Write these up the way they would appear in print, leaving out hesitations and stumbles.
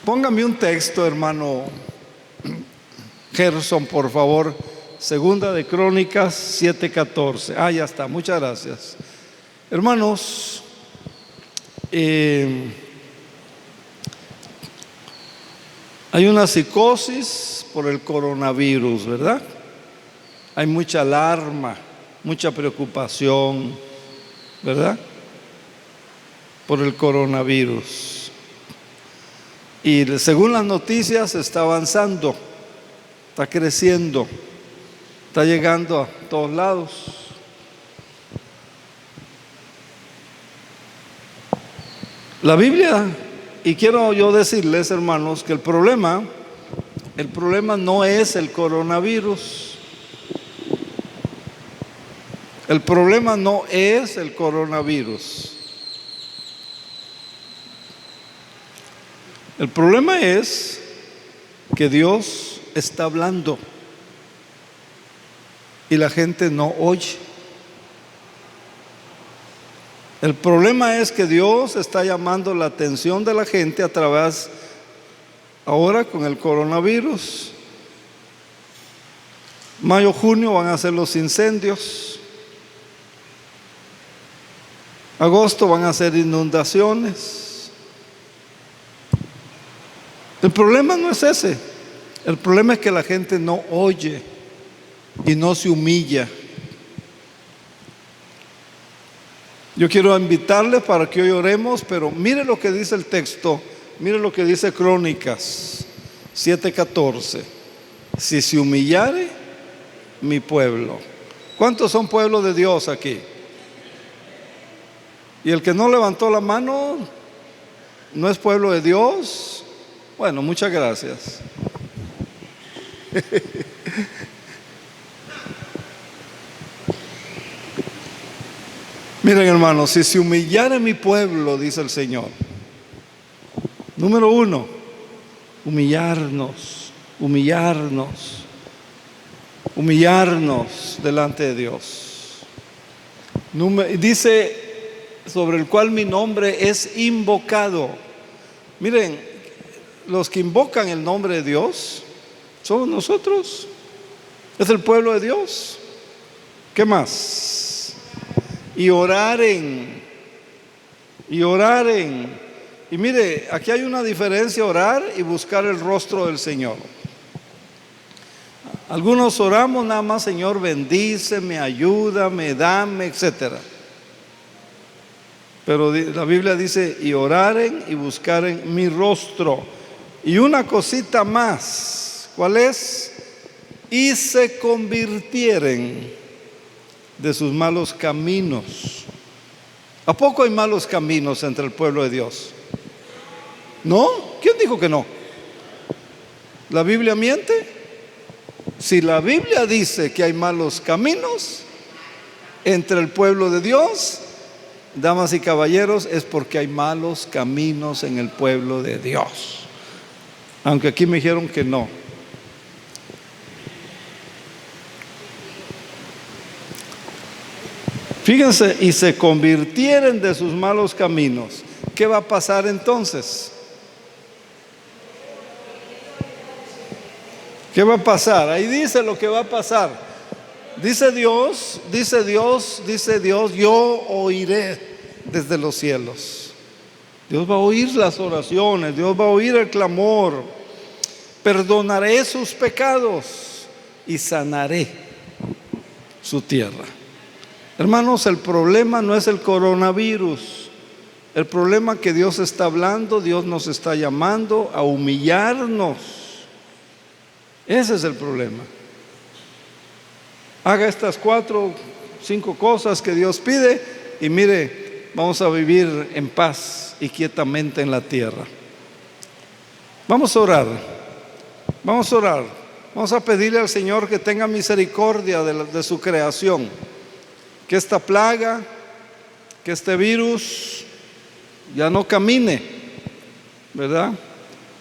Póngame un texto, hermano Gerson, por favor. Segunda de Crónicas 7:14. Ya está, muchas gracias. Hermanos, hay una psicosis por el coronavirus, ¿verdad? Hay mucha alarma, mucha preocupación, ¿verdad? Por el coronavirus. Y según las noticias está avanzando, está creciendo, está llegando a todos lados. La Biblia, y quiero yo decirles, hermanos, que el problema no es el coronavirus. El problema no es el coronavirus. El problema es que Dios está hablando y la gente no oye. El problema es que Dios está llamando la atención de la gente a través, ahora con el coronavirus. Mayo, junio van a ser los incendios. Agosto van a ser inundaciones. El problema no es ese. El problema es que la gente no oye y no se humilla. Yo quiero invitarles para que hoy oremos, pero mire lo que dice el texto, mire lo que dice Crónicas 7:14. Si se humillare mi pueblo. ¿Cuántos son pueblo de Dios aquí? Y el que no levantó la mano no es pueblo de Dios. Bueno, muchas gracias. Miren, hermanos, si se humillare mi pueblo, dice el Señor. Número uno, humillarnos delante de Dios. Dice, sobre el cual mi nombre es invocado. Miren, los que invocan el nombre de Dios somos nosotros. Es el pueblo de Dios. ¿Qué más? Y oraren. Y mire, aquí hay una diferencia: orar y buscar el rostro del Señor. Algunos oramos nada más: Señor, bendíceme, ayúdame, dame, etcétera. Pero la Biblia dice: y oraren y buscaren mi rostro. Y una cosita más, ¿cuál es? Y se convirtieren de sus malos caminos. ¿A poco hay malos caminos entre el pueblo de Dios? ¿No? ¿Quién dijo que no? ¿La Biblia miente? Si la Biblia dice que hay malos caminos entre el pueblo de Dios, damas y caballeros, es porque hay malos caminos en el pueblo de Dios. Aunque aquí me dijeron que no. Fíjense, y se convirtieren de sus malos caminos. ¿Qué va a pasar entonces? ¿Qué va a pasar? Ahí dice lo que va a pasar. Dice Dios, yo oiré desde los cielos. Dios va a oír las oraciones, Dios va a oír el clamor. Perdonaré sus pecados y sanaré su tierra. Hermanos, el problema no es el coronavirus. El problema que Dios está hablando, Dios nos está llamando a humillarnos. Ese es el problema. Haga estas 4, 5 cosas que Dios pide y mire, vamos a vivir en paz y quietamente en la tierra. Vamos a orar. Vamos a pedirle al Señor que tenga misericordia de su creación. Que esta plaga, que este virus ya no camine, ¿verdad?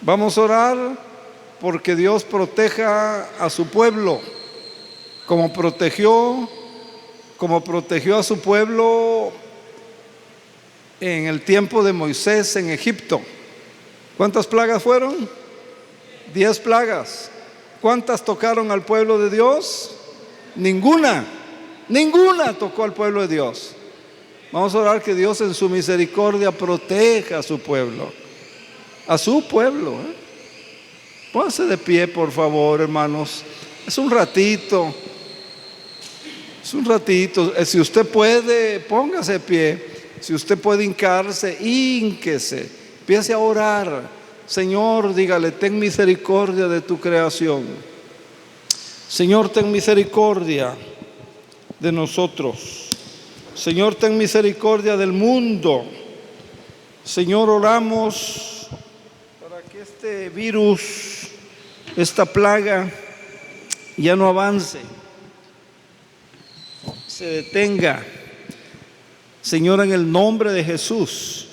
Vamos a orar porque Dios proteja a su pueblo, como protegió a su pueblo en el tiempo de Moisés en Egipto, ¿Cuántas plagas fueron? 10 plagas. ¿Cuántas tocaron al pueblo de Dios? Ninguna. Ninguna tocó al pueblo de Dios. Vamos a orar que Dios en su misericordia proteja a su pueblo. A su pueblo. Pónganse de pie, por favor, hermanos. Es un ratito. Es un ratito. Si usted puede, póngase de pie. Si usted puede hincarse, hínquese. Empiece a orar. Señor, dígale, ten misericordia de tu creación. Señor, ten misericordia de nosotros. Señor, ten misericordia del mundo. Señor, oramos para que este virus, esta plaga, ya no avance, se detenga. Señor, en el nombre de Jesús.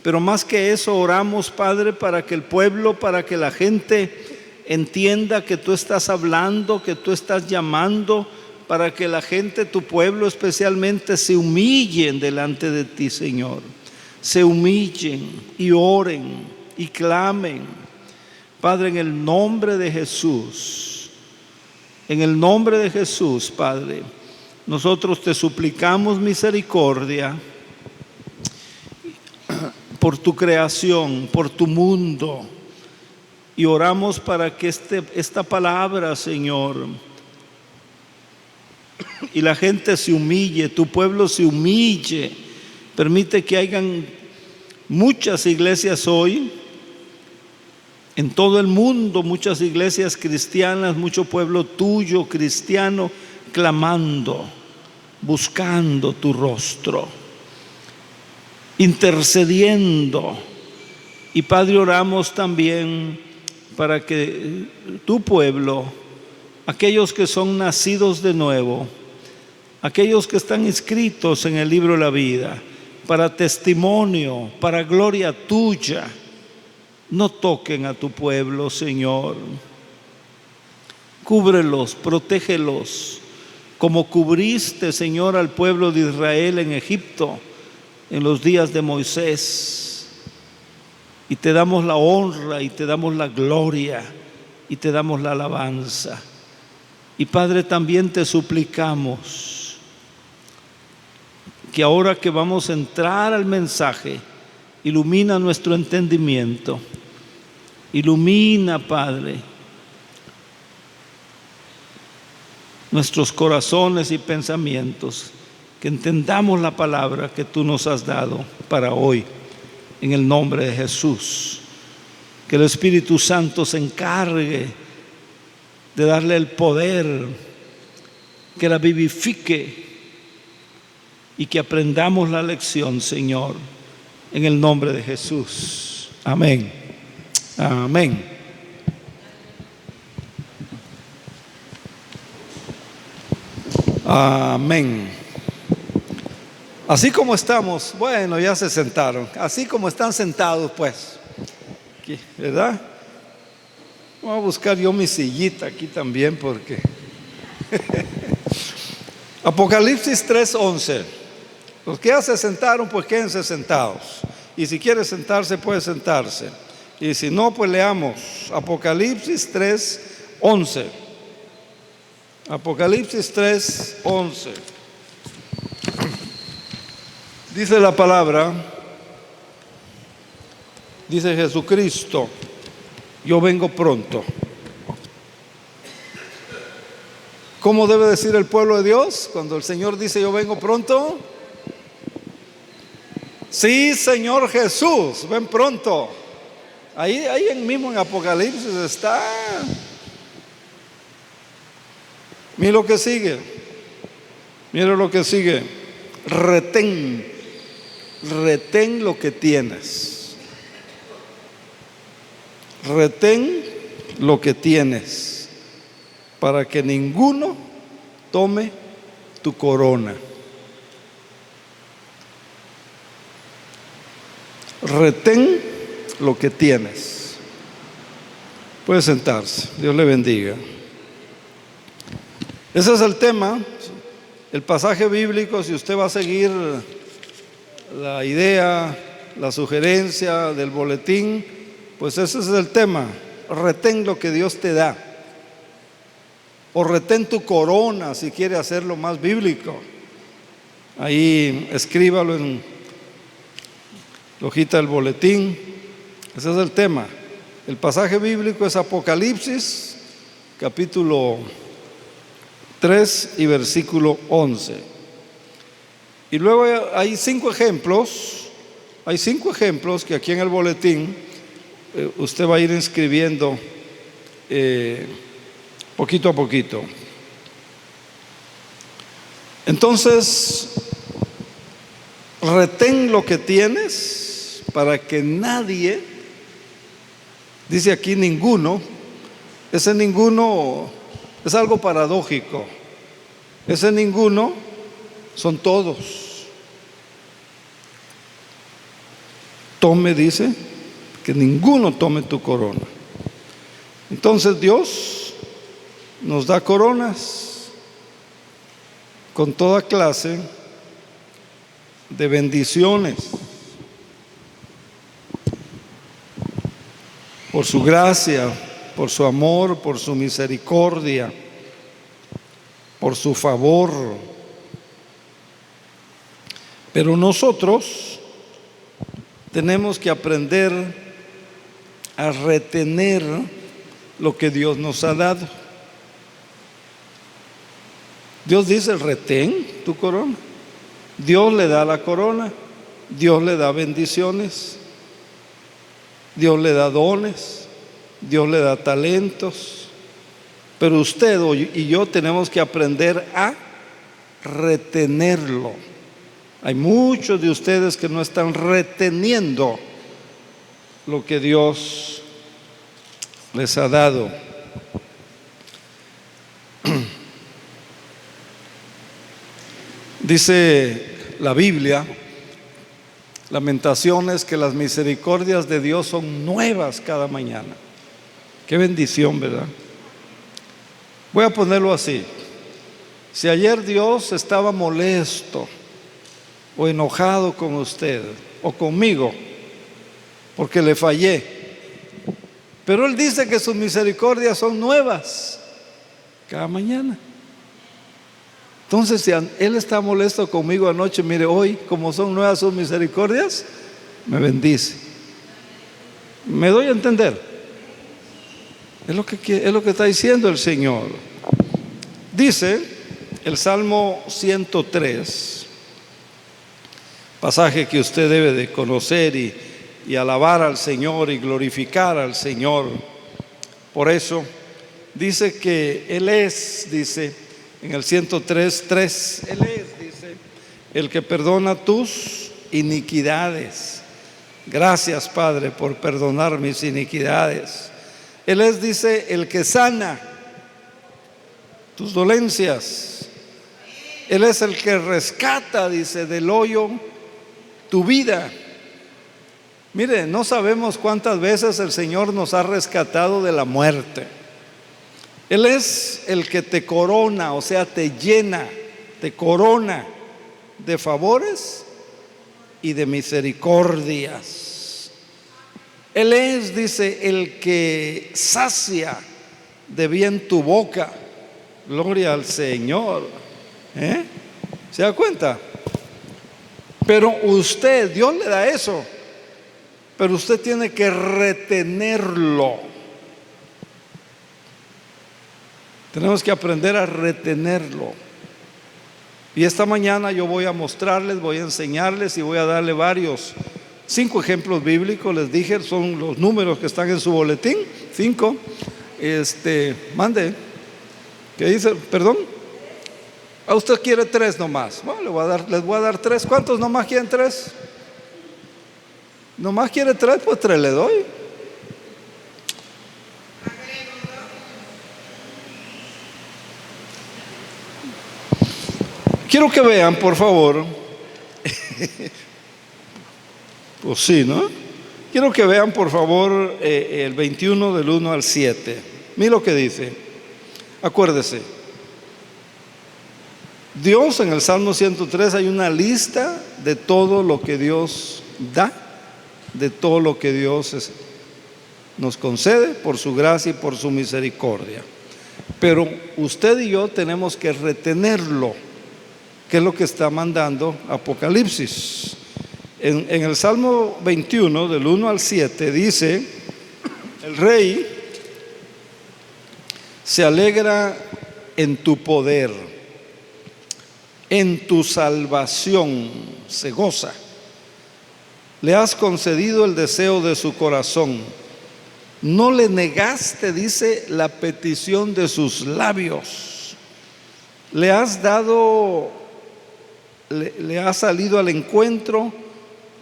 Pero más que eso, oramos, Padre, para que el pueblo, para que la gente entienda que tú estás hablando, que tú estás llamando, para que la gente, tu pueblo especialmente, se humillen delante de ti, Señor. Se humillen y oren y clamen. Padre, en el nombre de Jesús, en el nombre de Jesús, Padre, nosotros te suplicamos misericordia por tu creación, por tu mundo, y oramos para que esta palabra, Señor, y la gente se humille, tu pueblo se humille. Permite que hayan muchas iglesias hoy, en todo el mundo, muchas iglesias cristianas, mucho pueblo tuyo cristiano, clamando, buscando tu rostro, intercediendo. Y Padre, oramos también para que tu pueblo, aquellos que son nacidos de nuevo, aquellos que están inscritos en el libro de la vida, para testimonio, para gloria tuya, no toquen a tu pueblo, Señor. Cúbrelos, protégelos, como cubriste, Señor, al pueblo de Israel en Egipto, en los días de Moisés. Y te damos la honra y te damos la gloria y te damos la alabanza. Y Padre, también te suplicamos que ahora que vamos a entrar al mensaje, ilumina nuestro entendimiento. Ilumina, Padre, nuestros corazones y pensamientos, que entendamos la palabra que tú nos has dado para hoy, en el nombre de Jesús. Que el Espíritu Santo se encargue de darle el poder, que la vivifique y que aprendamos la lección, Señor, en el nombre de Jesús. Amén. Amén. Amén. Así como estamos, bueno, ya se sentaron. Así como están sentados, pues, aquí, ¿verdad? Voy a buscar yo mi sillita aquí también, porque Apocalipsis 3:11. Los que ya se sentaron, pues quédense sentados. Y si quiere sentarse, puede sentarse. Y si no, pues leamos Apocalipsis 3:11. Apocalipsis 3:11. Dice la palabra, dice Jesucristo: yo vengo pronto. ¿Cómo debe decir el pueblo de Dios cuando el Señor dice yo vengo pronto? Sí, Señor Jesús, ven pronto. Ahí mismo en Apocalipsis está. Mira lo que sigue. Mira lo que sigue. Retén lo que tienes. Retén lo que tienes, para que ninguno tome tu corona. Retén lo que tienes. Puede sentarse. Dios le bendiga. Ese es el tema, el pasaje bíblico. Si usted va a seguir la idea, la sugerencia del boletín, Pues ese es el tema. Retén lo que Dios te da. O retén tu corona si quiere hacerlo más bíblico. Ahí escríbalo en la hojita del boletín. Ese es el tema. El pasaje bíblico es Apocalipsis, capítulo 3 y versículo 11. Y luego hay 5 ejemplos. Hay 5 ejemplos que aquí en el boletín usted va a ir inscribiendo poquito a poquito. Entonces, retén lo que tienes para que nadie, dice aquí ninguno, ese ninguno es algo paradójico. Ese ninguno son todos. Tome, dice, que ninguno tome tu corona. Entonces Dios nos da coronas con toda clase de bendiciones por su gracia, por su amor, por su misericordia, por su favor. Pero nosotros tenemos que aprender a retener lo que Dios nos ha dado. Dios dice: retén tu corona. Dios le da la corona, Dios le da bendiciones, Dios le da dones, Dios le da talentos. Pero usted y yo tenemos que aprender a retenerlo. Hay muchos de ustedes que no están reteniendo lo que Dios les ha dado. Dice la Biblia, Lamentaciones, que las misericordias de Dios son nuevas cada mañana. Qué bendición, ¿verdad? Voy a ponerlo así. Si ayer Dios estaba molesto o enojado con usted o conmigo porque le fallé, pero Él dice que sus misericordias son nuevas cada mañana. Entonces, si Él está molesto conmigo anoche, mire, hoy, como son nuevas sus misericordias, me bendice. ¿Me doy a entender? Es lo que está diciendo el Señor. Dice el Salmo 103, pasaje que usted debe de conocer y alabar al Señor y glorificar al Señor. Por eso dice que Él es, dice en el 103:3, Él es, dice, el que perdona tus iniquidades. Gracias, Padre, por perdonar mis iniquidades. Él es, dice, el que sana tus dolencias. Él es el que rescata, dice, del hoyo tu vida. Mire, no sabemos cuántas veces el Señor nos ha rescatado de la muerte. Él es el que te corona, o sea, te llena, te corona de favores y de misericordias. Él es, dice, el que sacia de bien tu boca. Gloria al Señor. ¿Se da cuenta? Pero usted, Dios le da eso, pero usted tiene que retenerlo. Tenemos que aprender a retenerlo. Y esta mañana yo voy a mostrarles, voy a enseñarles y voy a darle 5 ejemplos bíblicos. Les dije, son los números que están en su boletín. 5. Mande. ¿Qué dice? ¿Perdón? ¿A usted quiere 3 nomás? Bueno, les voy a dar 3. ¿Cuántos nomás quieren 3? ¿Nomás quiere 3? Pues 3 le doy. Quiero que vean, por favor. Pues sí, ¿no? Quiero que vean, por favor, el 21 del 1 al 7. Mira lo que dice. Acuérdese. Dios, en el Salmo 103 hay una lista de todo lo que Dios da, de todo lo que Dios nos concede por su gracia y por su misericordia. Pero usted y yo tenemos que retenerlo, que es lo que está mandando Apocalipsis. En el Salmo 21, del 1 al 7, dice: el rey se alegra en tu poder, en tu salvación se goza. Le has concedido el deseo de su corazón. No le negaste, dice, la petición de sus labios. Le has dado, le has salido al encuentro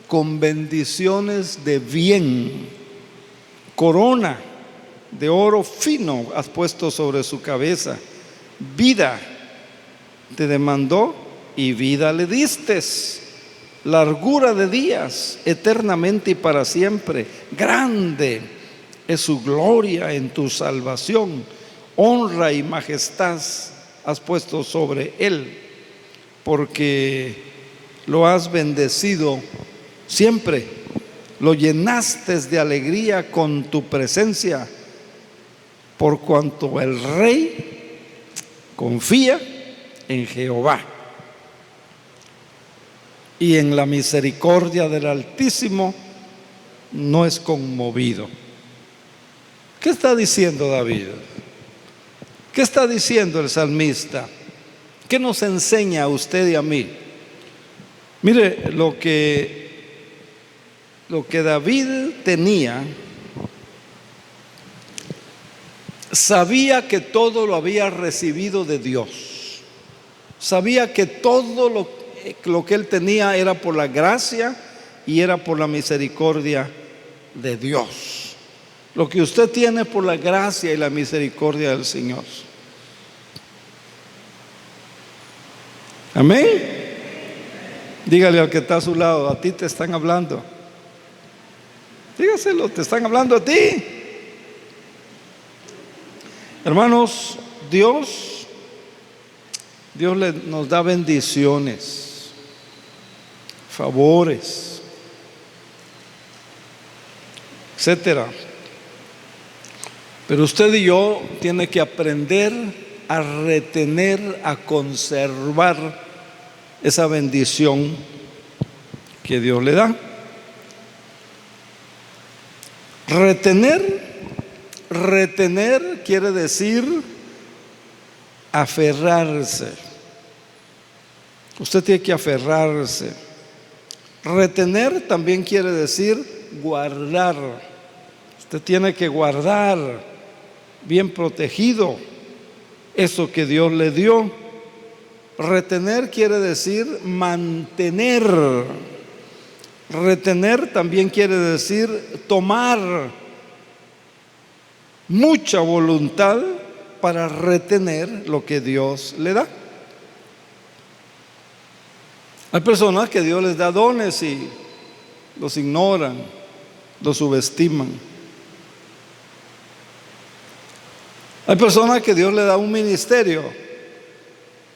con bendiciones de bien. Corona de oro fino has puesto sobre su cabeza. Vida te demandó y vida le distes. Largura de días eternamente y para siempre. Grande es su gloria en tu salvación. Honra y majestad has puesto sobre él, porque lo has bendecido siempre. Lo llenaste de alegría con tu presencia, por cuanto el rey confía en Jehová y en la misericordia del Altísimo no es conmovido. ¿Qué está diciendo David? ¿Qué está diciendo el salmista? ¿Qué nos enseña a usted y a mí? Mire, lo que David tenía, sabía que todo lo había recibido de Dios. Sabía que todo lo que él tenía era por la gracia y era por la misericordia de Dios. Lo que usted tiene por la gracia y la misericordia del Señor. Amén. Dígale al que está a su lado: a ti te están hablando. Dígaselo, te están hablando a ti. Hermanos, Dios nos da bendiciones, favores, etcétera. Pero usted y yo tiene que aprender a retener, a conservar esa bendición que Dios le da. Retener quiere decir aferrarse. Usted tiene que aferrarse. Retener también quiere decir guardar. Usted tiene que guardar bien protegido eso que Dios le dio. Retener quiere decir mantener. Retener también quiere decir tomar mucha voluntad para retener lo que Dios le da. Hay personas que Dios les da dones y los ignoran, los subestiman. Hay personas que Dios le da un ministerio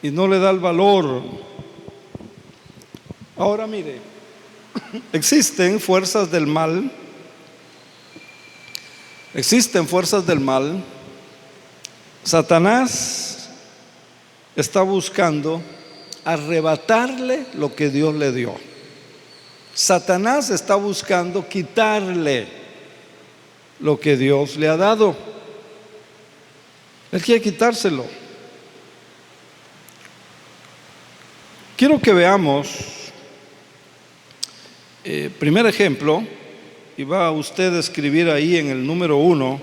y no le da el valor. Ahora mire, existen fuerzas del mal. Existen fuerzas del mal. Satanás está buscando arrebatarle lo que Dios le dio. Satanás está buscando quitarle lo que Dios le ha dado. Él quiere quitárselo. Quiero que veamos primer ejemplo, y va usted a escribir ahí en el número 1.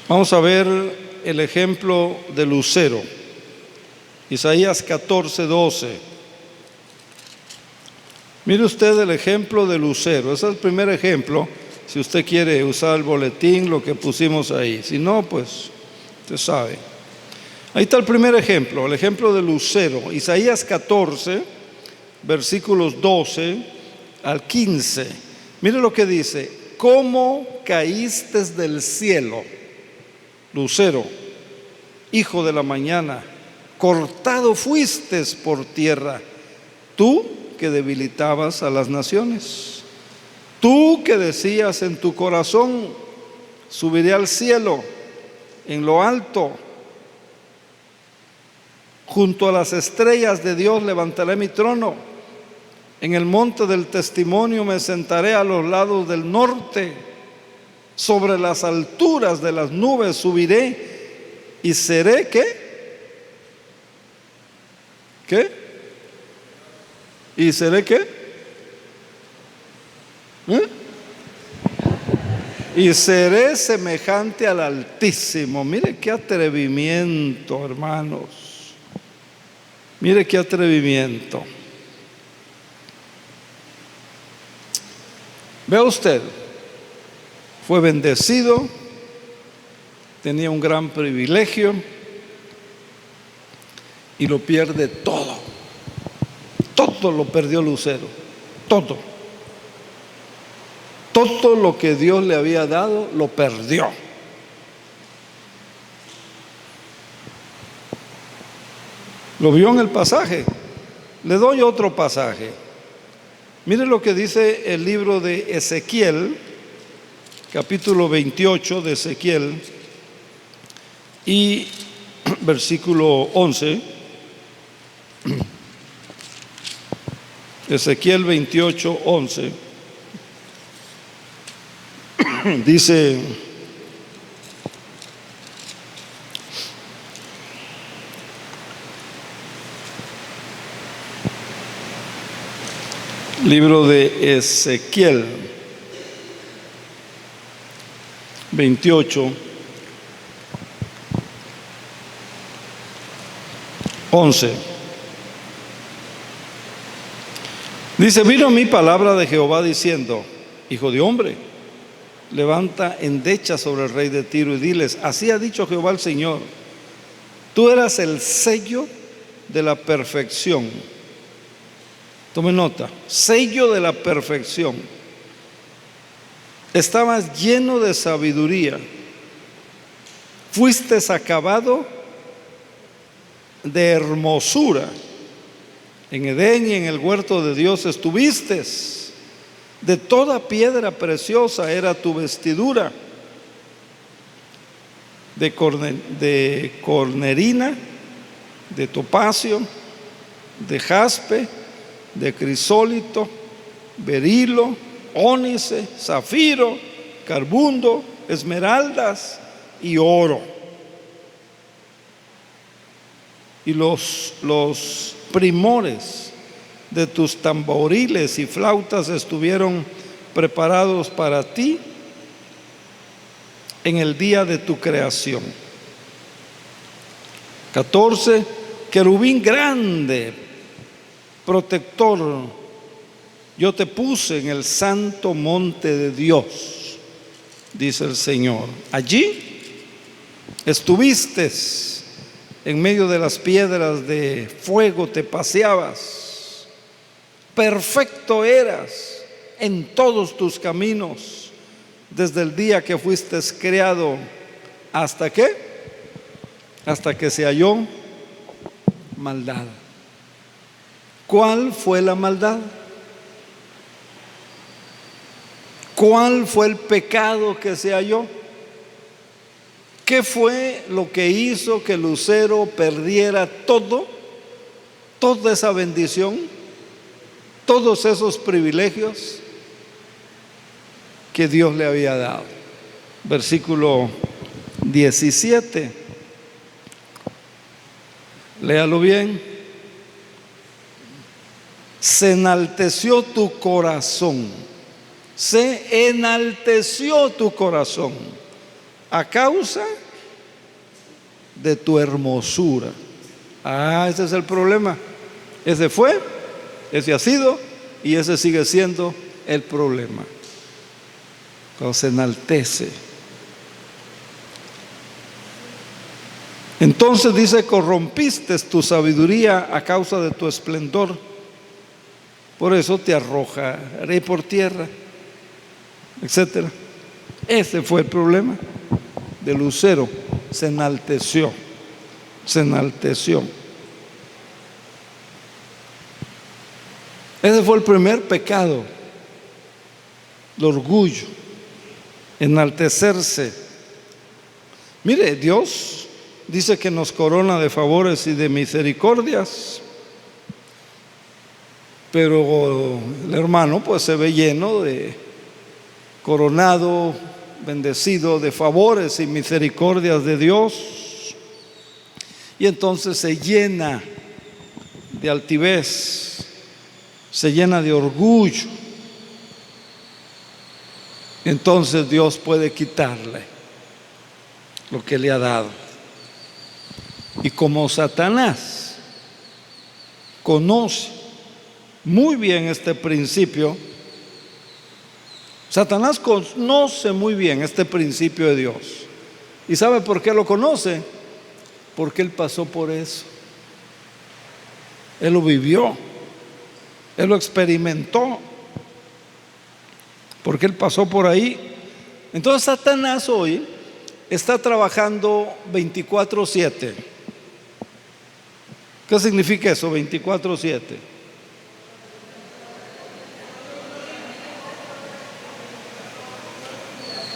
Vamos a ver el ejemplo de lucero. Isaías 14:12. Mire usted el ejemplo de lucero. Ese es el primer ejemplo. Si usted quiere usar el boletín, lo que pusimos ahí. Si no, pues usted sabe. Ahí está el primer ejemplo, el ejemplo de lucero. Isaías 14, versículos 12 al 15. Mire lo que dice: ¿cómo caíste del cielo, lucero, hijo de la mañana? Cortado fuiste por tierra, tú que debilitabas a las naciones. Tú que decías en tu corazón: subiré al cielo, en lo alto, junto a las estrellas de Dios levantaré mi trono. En el monte del testimonio me sentaré a los lados del norte. Sobre las alturas de las nubes subiré y seré ¿qué? ¿Y seré qué? Y seré semejante al Altísimo. Mire qué atrevimiento, hermanos. Mire qué atrevimiento. Vea usted, fue bendecido, tenía un gran privilegio y lo pierde todo. Todo lo perdió Lucero, todo. Todo lo que Dios le había dado lo perdió. Lo vio en el pasaje. Le doy otro pasaje. Mire lo que dice el libro de Ezequiel, capítulo 28 de Ezequiel y versículo 11. Ezequiel 28, 11. Dice: libro de Ezequiel 28, 11. Dice: vino mi palabra de Jehová diciendo: hijo de hombre, levanta endecha sobre el rey de Tiro y diles: así ha dicho Jehová el Señor, tú eras el sello de la perfección. Tome nota: sello de la perfección. Estabas lleno de sabiduría, fuiste acabado de hermosura. En Edén y en el huerto de Dios estuviste. De toda piedra preciosa era tu vestidura, de cornerina, de topacio, de jaspe, de crisólito, berilo, ónice, zafiro, carbundo, esmeraldas y oro. Y los primores de tus tamboriles y flautas estuvieron preparados para ti en el día de tu creación. 14, querubín grande, protector, yo te puse en el santo monte de Dios, dice el Señor. Allí estuviste en medio de las piedras de fuego, te paseabas. Perfecto eras en todos tus caminos, desde el día que fuiste creado hasta que se halló maldad. ¿Cuál fue la maldad? ¿Cuál fue el pecado que se halló? ¿Qué fue lo que hizo que Lucero perdiera toda esa bendición, todos esos privilegios que Dios le había dado? Versículo 17. Léalo bien. Se enalteció tu corazón. Se enalteció tu corazón a causa de tu hermosura. Ese es el problema. Ese fue, ese ha sido y ese sigue siendo el problema. Cuando se enaltece. Entonces dice: corrompiste tu sabiduría a causa de tu esplendor. Por eso te arrojaré por tierra, etcétera. Ese fue el problema de Lucero. Se enalteció. Se enalteció. Ese fue el primer pecado, el orgullo, enaltecerse. Mire, Dios dice que nos corona de favores y de misericordias, pero el hermano pues se ve lleno de, coronado, bendecido de favores y misericordias de Dios, y entonces se llena de altivez, se llena de orgullo. Entonces Dios puede quitarle lo que le ha dado. Y como Satanás conoce muy bien este principio, Satanás conoce muy bien este principio de Dios. ¿Y sabe por qué lo conoce? Porque él pasó por eso. Él lo vivió, él lo experimentó, porque él pasó por ahí. Entonces Satanás hoy está trabajando 24/7. ¿Qué significa eso, 24/7?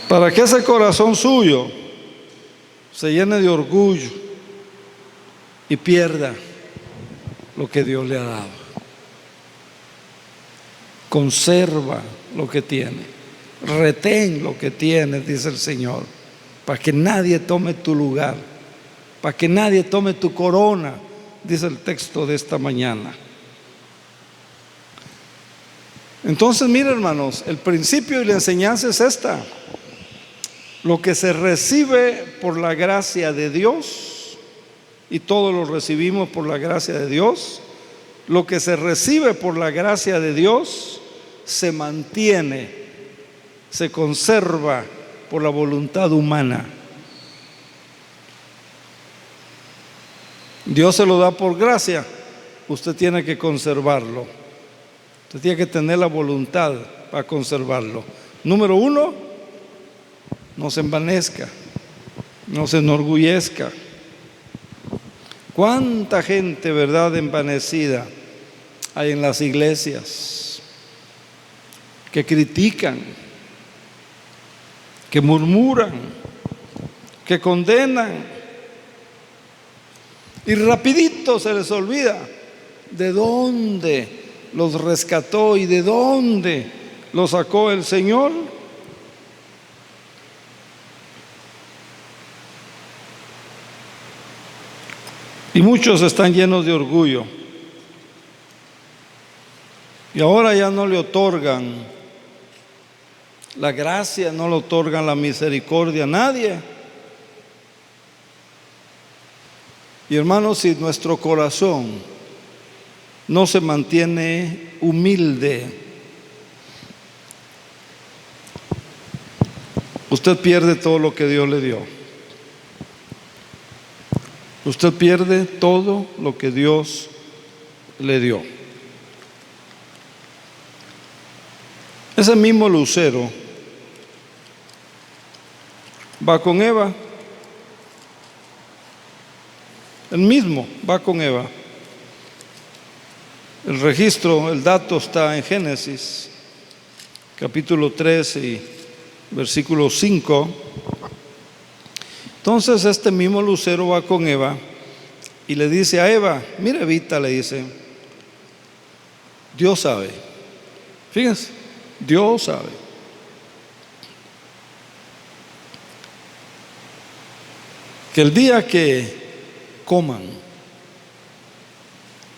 Para que ese corazón suyo se llene de orgullo y pierda lo que Dios le ha dado. Conserva lo que tiene, retén lo que tienes, dice el Señor, para que nadie tome tu lugar, para que nadie tome tu corona, dice el texto de esta mañana. Entonces, mira, hermanos, el principio y la enseñanza es esta: lo que se recibe por la gracia de Dios, y todos lo recibimos por la gracia de Dios, lo que se recibe por la gracia de Dios se mantiene, se conserva por la voluntad humana. Dios se lo da por gracia, usted tiene que conservarlo, usted tiene que tener la voluntad para conservarlo. Número uno, no se envanezca, no se enorgullezca. ¿Cuánta gente, verdad, envanecida hay en las iglesias? Que critican, que murmuran, que condenan, y rapidito se les olvida de dónde los rescató y de dónde los sacó el Señor. Y muchos están llenos de orgullo, y ahora ya no le otorgan la gracia, no le otorgan la misericordia a nadie. Y hermanos, si nuestro corazón no se mantiene humilde, usted pierde todo lo que Dios le dio. Usted pierde todo lo que Dios le dio. Ese mismo lucero va con Eva. El mismo va con Eva. El registro, el dato está en Génesis, capítulo 13 y versículo 5. Entonces este mismo lucero va con Eva y le dice a Eva: mira, Evita, le dice, Dios sabe. Fíjense, Dios sabe que el día que coman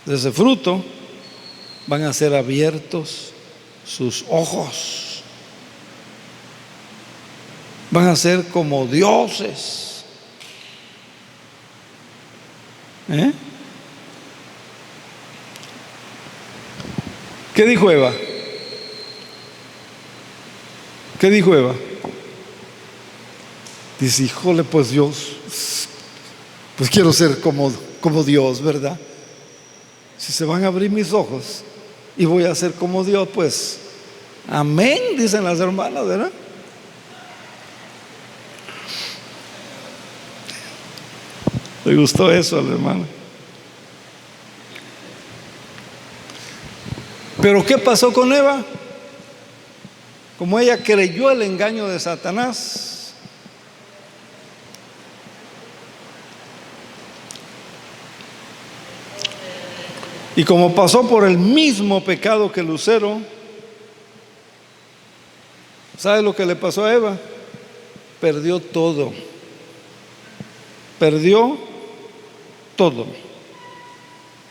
de ese fruto van a ser abiertos sus ojos, van a ser como dioses. ¿Qué dijo Eva? ¿Qué dijo Eva? Dice: híjole, pues Dios, pues quiero ser como Dios, ¿verdad? Si se van a abrir mis ojos y voy a ser como Dios, pues amén, dicen las hermanas, ¿verdad? ¿Le gustó eso al hermano? Pero ¿qué pasó con Eva? Como ella creyó el engaño de Satanás, y como pasó por el mismo pecado que Lucero, ¿sabe lo que le pasó a Eva? Perdió todo. Perdió todo.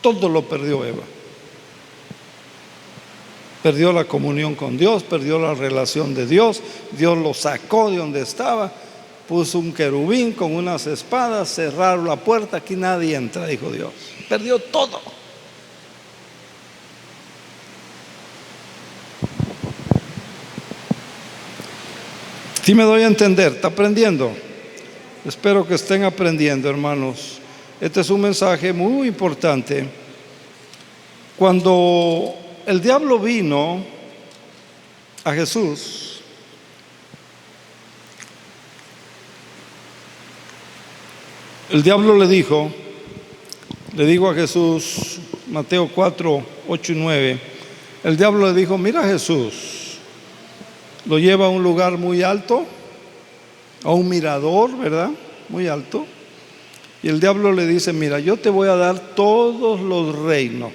Todo lo perdió Eva. Perdió la comunión con Dios, perdió la relación de Dios. Dios lo sacó de donde estaba, puso un querubín con unas espadas, cerraron la puerta, aquí nadie entra, dijo Dios. Perdió todo. Sí me doy a entender, ¿está aprendiendo? Espero que estén aprendiendo, hermanos. Este es un mensaje muy importante. Cuando el diablo vino a Jesús, el diablo le dijo a Jesús, Mateo 4, 8 y 9, el diablo le dijo: mira, Jesús, lo lleva a un lugar muy alto, a un mirador, ¿verdad? Muy alto. Y el diablo le dice: mira, yo te voy a dar todos los reinos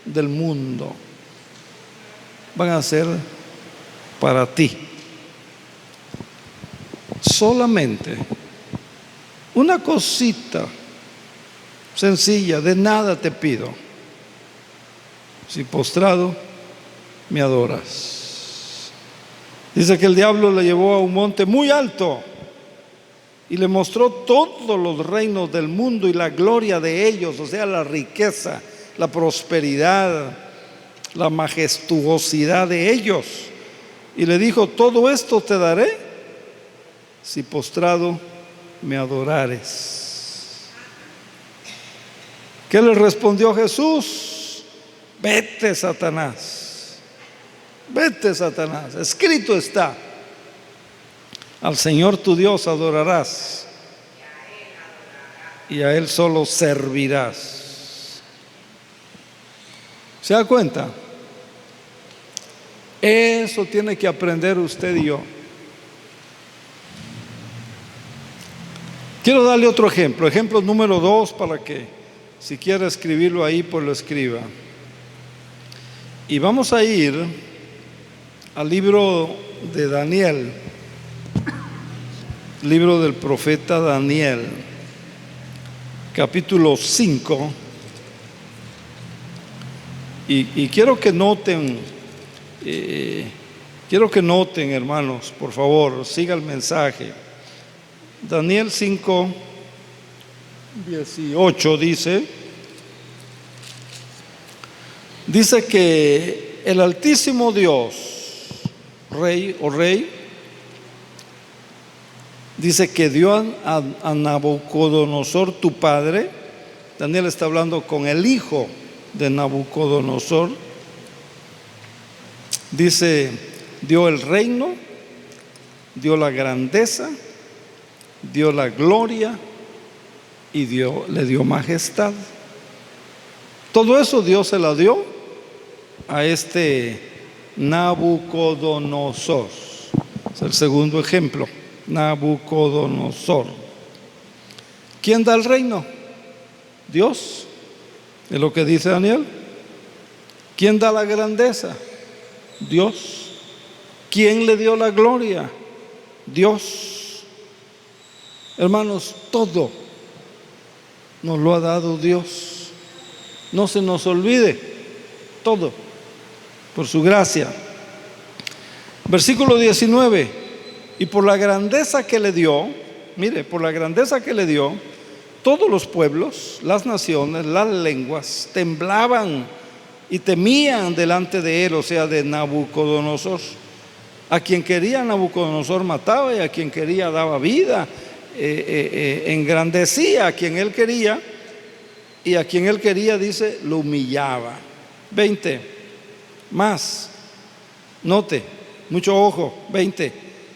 del mundo, van a ser para ti. Solamente una cosita sencilla, de nada te pido, si postrado me adoras. Dice que el diablo le llevó a un monte muy alto y le mostró todos los reinos del mundo y la gloria de ellos, o sea, la riqueza, la prosperidad, la majestuosidad de ellos. Y le dijo: todo esto te daré si postrado me adorares. ¿Qué le respondió Jesús? Vete, Satanás. Vete, Satanás. Escrito está: al Señor tu Dios adorarás y a Él solo servirás. ¿Se da cuenta? Eso tiene que aprender usted y yo. Quiero darle otro ejemplo. Ejemplo número 2, para que, si quiere escribirlo ahí, pues lo escriba. Y vamos a ir al libro de Daniel, libro del profeta Daniel, capítulo 5. Y quiero que noten, hermanos, por favor, siga el mensaje. Daniel 5, 18 dice que el Altísimo Dios, Rey o Rey, dice que dio a Nabucodonosor tu padre. Daniel está hablando con el hijo de Nabucodonosor. Dice: dio el reino, dio la grandeza, dio la gloria y le dio majestad. Todo eso Dios se la dio a este Nabucodonosor. Es el segundo ejemplo. Nabucodonosor. ¿Quién da el reino? Dios. Es lo que dice Daniel. ¿Quién da la grandeza? Dios. ¿Quién le dio la gloria? Dios. Hermanos, todo nos lo ha dado Dios. No se nos olvide, todo por su gracia. Versículo 19: y por la grandeza que le dio, mire, por la grandeza que le dio, todos los pueblos, las naciones, las lenguas temblaban y temían delante de él, o sea, de Nabucodonosor. A quien quería Nabucodonosor mataba, y a quien quería daba vida, engrandecía a quien él quería, y a quien él quería, dice, lo humillaba. 20 más, note, mucho ojo. 20: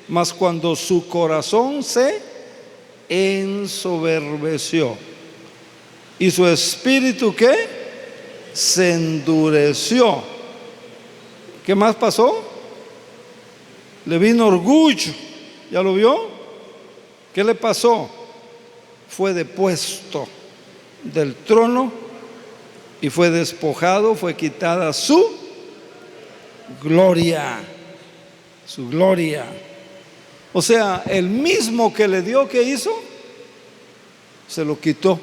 mas cuando su corazón se ensoberbeció y su espíritu, ¿qué? Se endureció. ¿Qué más pasó? Le vino orgullo. ¿Ya lo vio? ¿Qué le pasó? Fue depuesto del trono y fue despojado, fue quitada su gloria. Su gloria. O sea, el mismo que le dio, ¿qué hizo? Se lo quitó.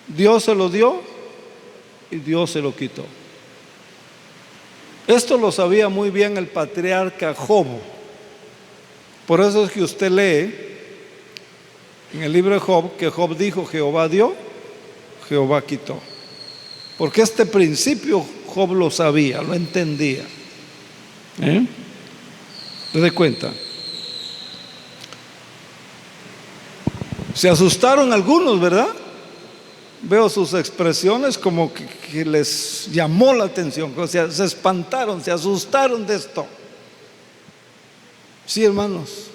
Dios se lo dio y Dios se lo quitó. Esto lo sabía muy bien el patriarca Job. Por eso es que usted lee en el libro de Job que Job dijo: Jehová dio, Jehová quitó. Porque este principio Job lo sabía, lo entendía. ¿Se da cuenta? Se asustaron algunos, ¿verdad? Veo sus expresiones como que les llamó la atención, o sea, se espantaron, se asustaron de esto. Sí, hermanos,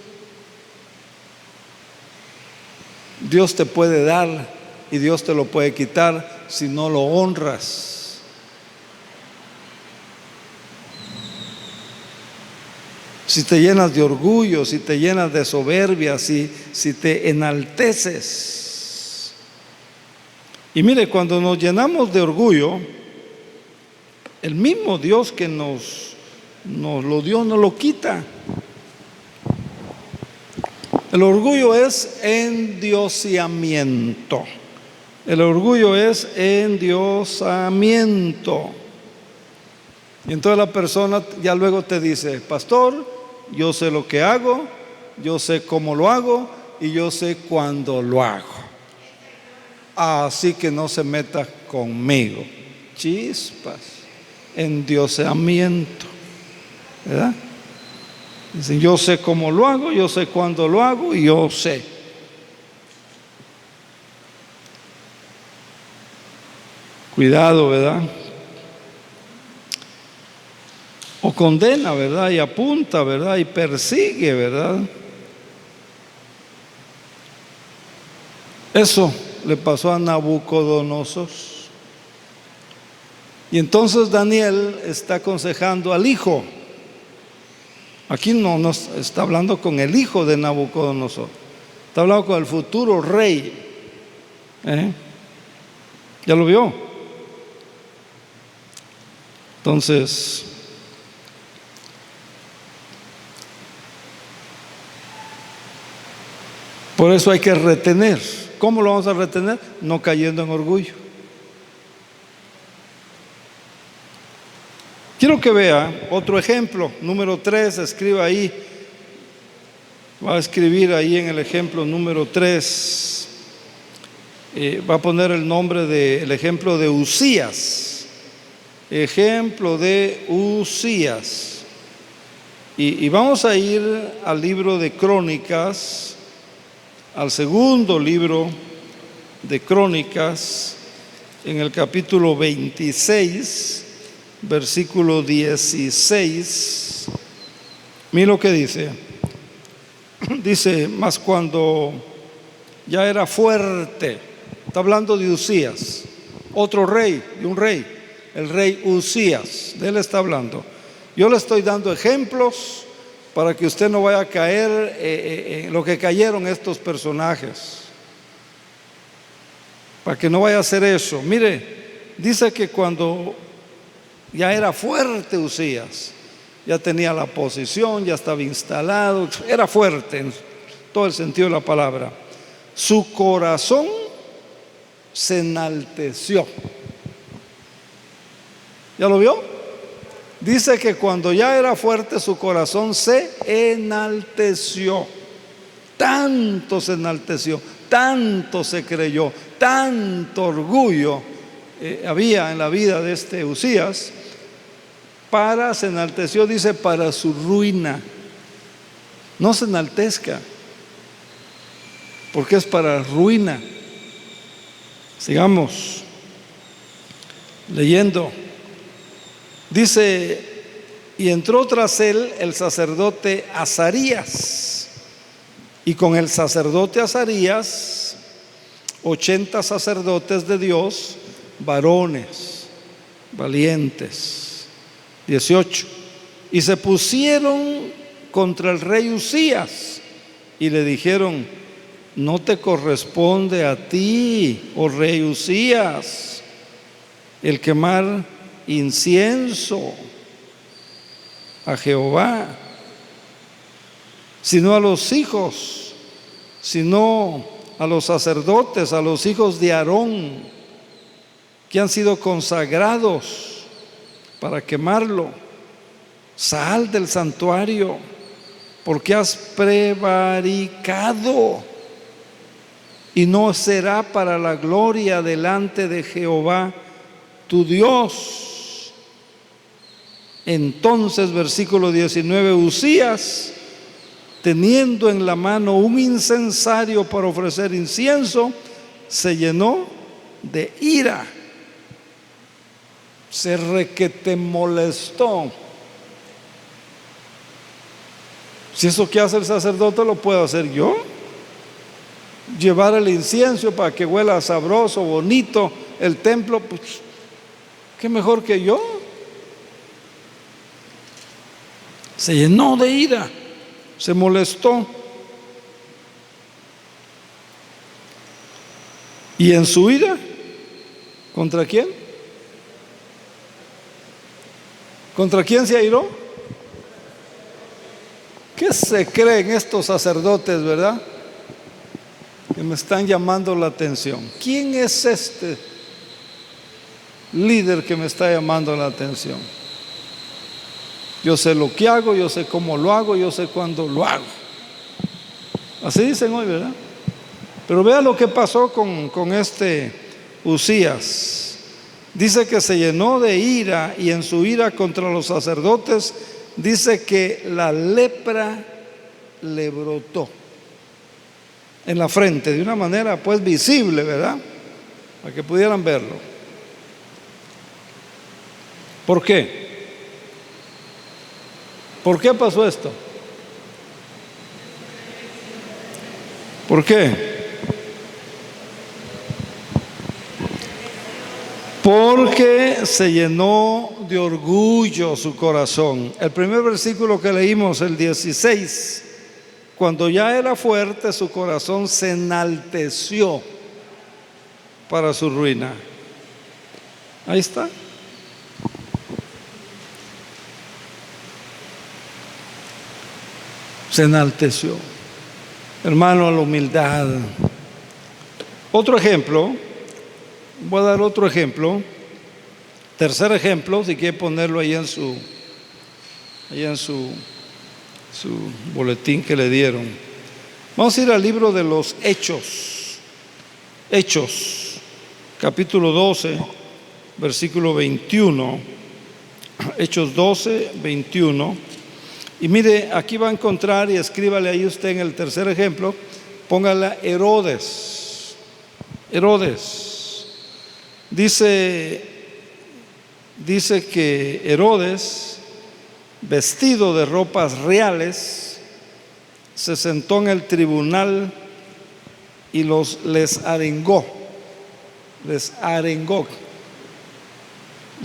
Dios te puede dar y Dios te lo puede quitar si no lo honras. Si te llenas de orgullo, si te llenas de soberbia, si te enalteces. Y mire, cuando nos llenamos de orgullo, el mismo Dios que nos lo dio nos lo quita. El orgullo es endiosamiento. El orgullo es endiosamiento. Y entonces la persona ya luego te dice: pastor, yo sé lo que hago, yo sé cómo lo hago y yo sé cuándo lo hago. Así que no se meta conmigo. Chispas, endiosamiento, ¿verdad? Dicen: yo sé cómo lo hago, yo sé cuándo lo hago y yo sé. Cuidado, ¿verdad? O condena, ¿verdad? Y apunta, ¿verdad? Y persigue, ¿verdad? Eso le pasó a Nabucodonosor. Y entonces Daniel está aconsejando al hijo. Aquí no nos está hablando con el hijo de Nabucodonosor, está hablando con el futuro rey. ¿Ya lo vio? Entonces, por eso hay que retener. ¿Cómo lo vamos a retener? No cayendo en orgullo. Quiero que vea otro ejemplo, número 3, escriba ahí. Va a escribir ahí en el ejemplo número 3. Va a poner el nombre del ejemplo de Uzías. Ejemplo de Uzías. Y vamos a ir al libro de Crónicas, al segundo libro de Crónicas, en el capítulo 26, versículo 16. Mira lo que dice. Dice: mas cuando ya era fuerte, está hablando de Uzías, otro rey, de un rey, el rey Uzías, de él está hablando. Yo le estoy dando ejemplos para que usted no vaya a caer en lo que cayeron estos personajes, para que no vaya a hacer eso. Mire, dice que cuando ya era fuerte Uzías, ya tenía la posición, ya estaba instalado, era fuerte en todo el sentido de la palabra, su corazón se enalteció. ¿Ya lo vio? Dice que cuando ya era fuerte su corazón se enalteció. Tanto se enalteció, tanto se creyó, tanto orgullo había en la vida de este Uzías. Se enalteció, dice, para su ruina. No se enaltezca, porque es para ruina. Sigamos leyendo. Dice: y entró tras él el sacerdote Azarías, y con el sacerdote Azarías 80 sacerdotes de Dios, varones, valientes. 18. Y se pusieron contra el rey Uzías y le dijeron: no te corresponde a ti, oh rey Uzías, el quemar incienso a Jehová, sino a los hijos, sino a los sacerdotes, a los hijos de Aarón, que han sido consagrados para quemarlo. Sal del santuario, porque has prevaricado, y no será para la gloria delante de Jehová tu Dios. Entonces, versículo 19, Uzías, teniendo en la mano un incensario para ofrecer incienso, se llenó de ira, se requete molestó. Si eso que hace el sacerdote lo puedo hacer yo, llevar el incienso para que huela sabroso, bonito el templo, pues qué mejor que yo. Se llenó de ira, se molestó, y en su ira, ¿contra quién? ¿Contra quién se airó? ¿Qué se creen estos sacerdotes, verdad? Que me están llamando la atención. ¿Quién es este líder que me está llamando la atención? Yo sé lo que hago, yo sé cómo lo hago, yo sé cuándo lo hago. Así dicen hoy, ¿verdad? Pero vea lo que pasó con este Uzías. Dice que se llenó de ira, y en su ira contra los sacerdotes, dice que la lepra le brotó en la frente, de una manera pues visible, ¿verdad? Para que pudieran verlo. ¿Por qué? ¿Por qué pasó esto? ¿Por qué? Porque se llenó de orgullo su corazón. El primer versículo que leímos, el 16, cuando ya era fuerte, su corazón se enalteció para su ruina. Ahí está. Se enalteció. Hermano, la humildad. Otro ejemplo, voy a dar otro ejemplo. Tercer ejemplo, si quiere ponerlo ahí en su boletín que le dieron. Vamos a ir al libro de los Hechos. Hechos, capítulo 12, versículo 21. Hechos 12, 21. Y mire, aquí va a encontrar, y escríbale ahí usted en el tercer ejemplo, póngale Herodes. Herodes. Dice que Herodes, vestido de ropas reales, se sentó en el tribunal y les arengó. Les arengó.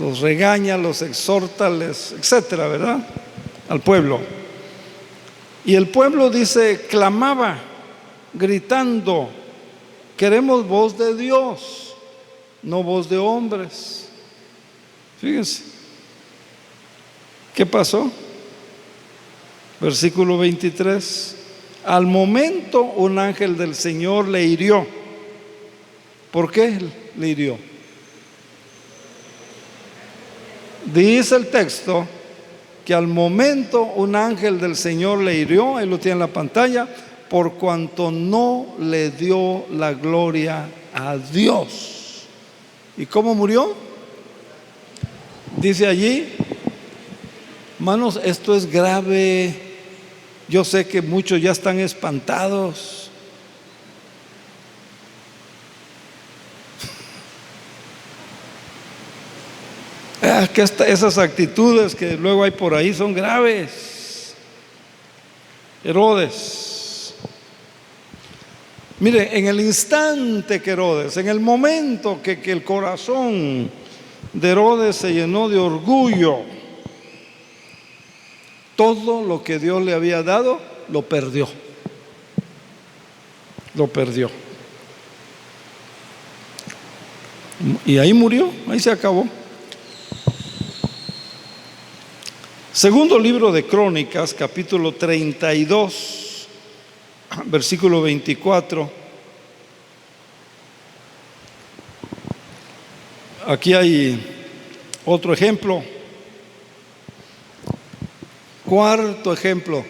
Los regaña, los exhorta, etcétera, ¿verdad? Al pueblo. Y el pueblo, dice, clamaba, gritando: queremos voz de Dios, no voz de hombres. Fíjense. ¿Qué pasó? Versículo 23. Al momento un ángel del Señor le hirió. ¿Por qué le hirió? Dice el texto que al momento un ángel del Señor le hirió, ahí lo tiene en la pantalla, por cuanto no le dio la gloria a Dios. ¿Y cómo murió? Dice allí, hermanos, esto es grave. Yo sé que muchos ya están espantados. Que esas actitudes que luego hay por ahí son graves. Herodes. Mire, en el instante que Herodes, en el momento que el corazón de Herodes se llenó de orgullo, Todo lo que Dios le había dado, lo perdió. Lo perdió. Y ahí murió, ahí se acabó. Segundo libro de Crónicas, capítulo 32, versículo 24. Aquí hay otro ejemplo. Cuarto ejemplo.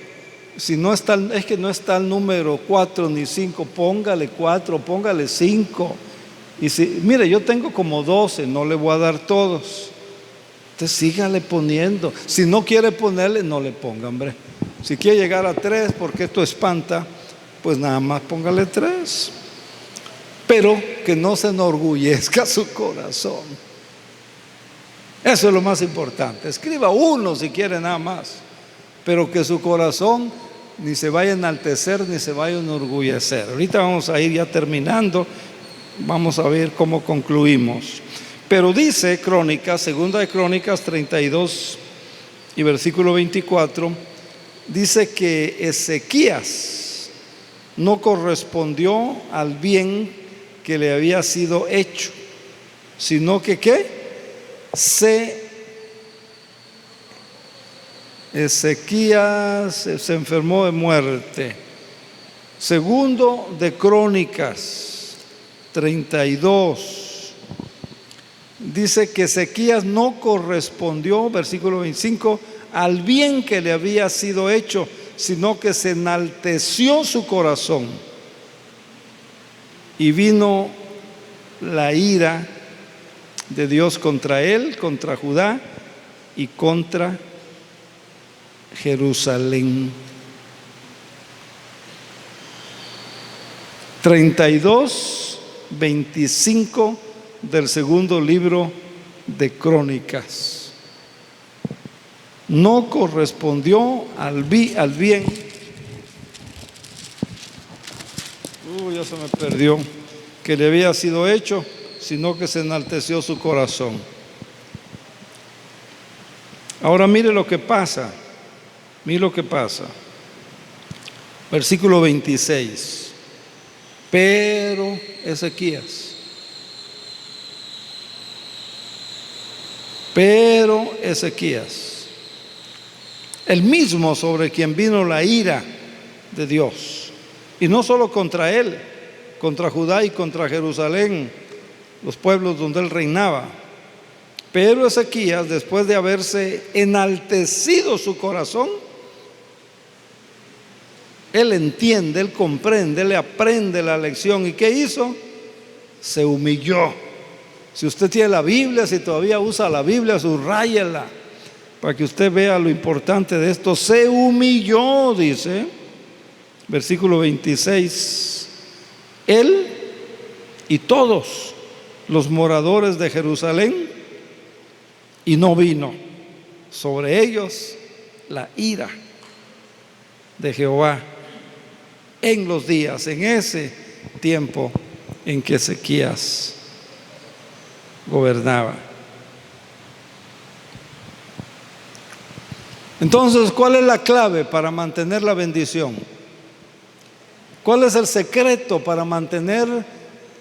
Si no está, es que no está el número 4 ni 5, póngale 4, póngale 5. Y si, mire, yo tengo como 12, no le voy a dar todos. Usted sígale poniendo. Si no quiere ponerle, no le ponga, hombre. Si quiere llegar a 3, porque esto espanta, pues nada más póngale 3. Pero que no se enorgullezca su corazón. Eso es lo más importante. Escriba 1 si quiere nada más, pero que su corazón ni se vaya a enaltecer ni se vaya a enorgullecer. Ahorita vamos a ir ya terminando. Vamos a ver cómo concluimos. Pero dice Crónicas, segunda de Crónicas 32 y versículo 24, dice que Ezequías no correspondió al bien que le había sido hecho, sino que ¿qué? Ezequías se enfermó de muerte. Segundo de Crónicas 32 dice que Ezequías no correspondió, versículo 25, al bien que le había sido hecho, sino que se enalteció su corazón y vino la ira de Dios contra él, contra Judá y contra Jerusalén. 32, 25 del segundo libro de Crónicas. No correspondió al bien. Ya se me perdió. Que le había sido hecho, sino que se enalteció su corazón. Ahora mire lo que pasa. Mire lo que pasa. Versículo 26. Pero Ezequías, el mismo sobre quien vino la ira de Dios, y no solo contra él, contra Judá y contra Jerusalén, los pueblos donde él reinaba. Pero Ezequías, después de haberse enaltecido su corazón, él entiende, él comprende, él aprende la lección. ¿Y qué hizo? Se humilló. Si usted tiene la Biblia, si todavía usa la Biblia, subráyela para que usted vea lo importante de esto. Se humilló, dice, versículo 26, él y todos los moradores de Jerusalén, y no vino sobre ellos la ira de Jehová en los días, en ese tiempo en que Ezequías gobernaba. Entonces, ¿cuál es la clave para mantener la bendición? ¿Cuál es el secreto para mantener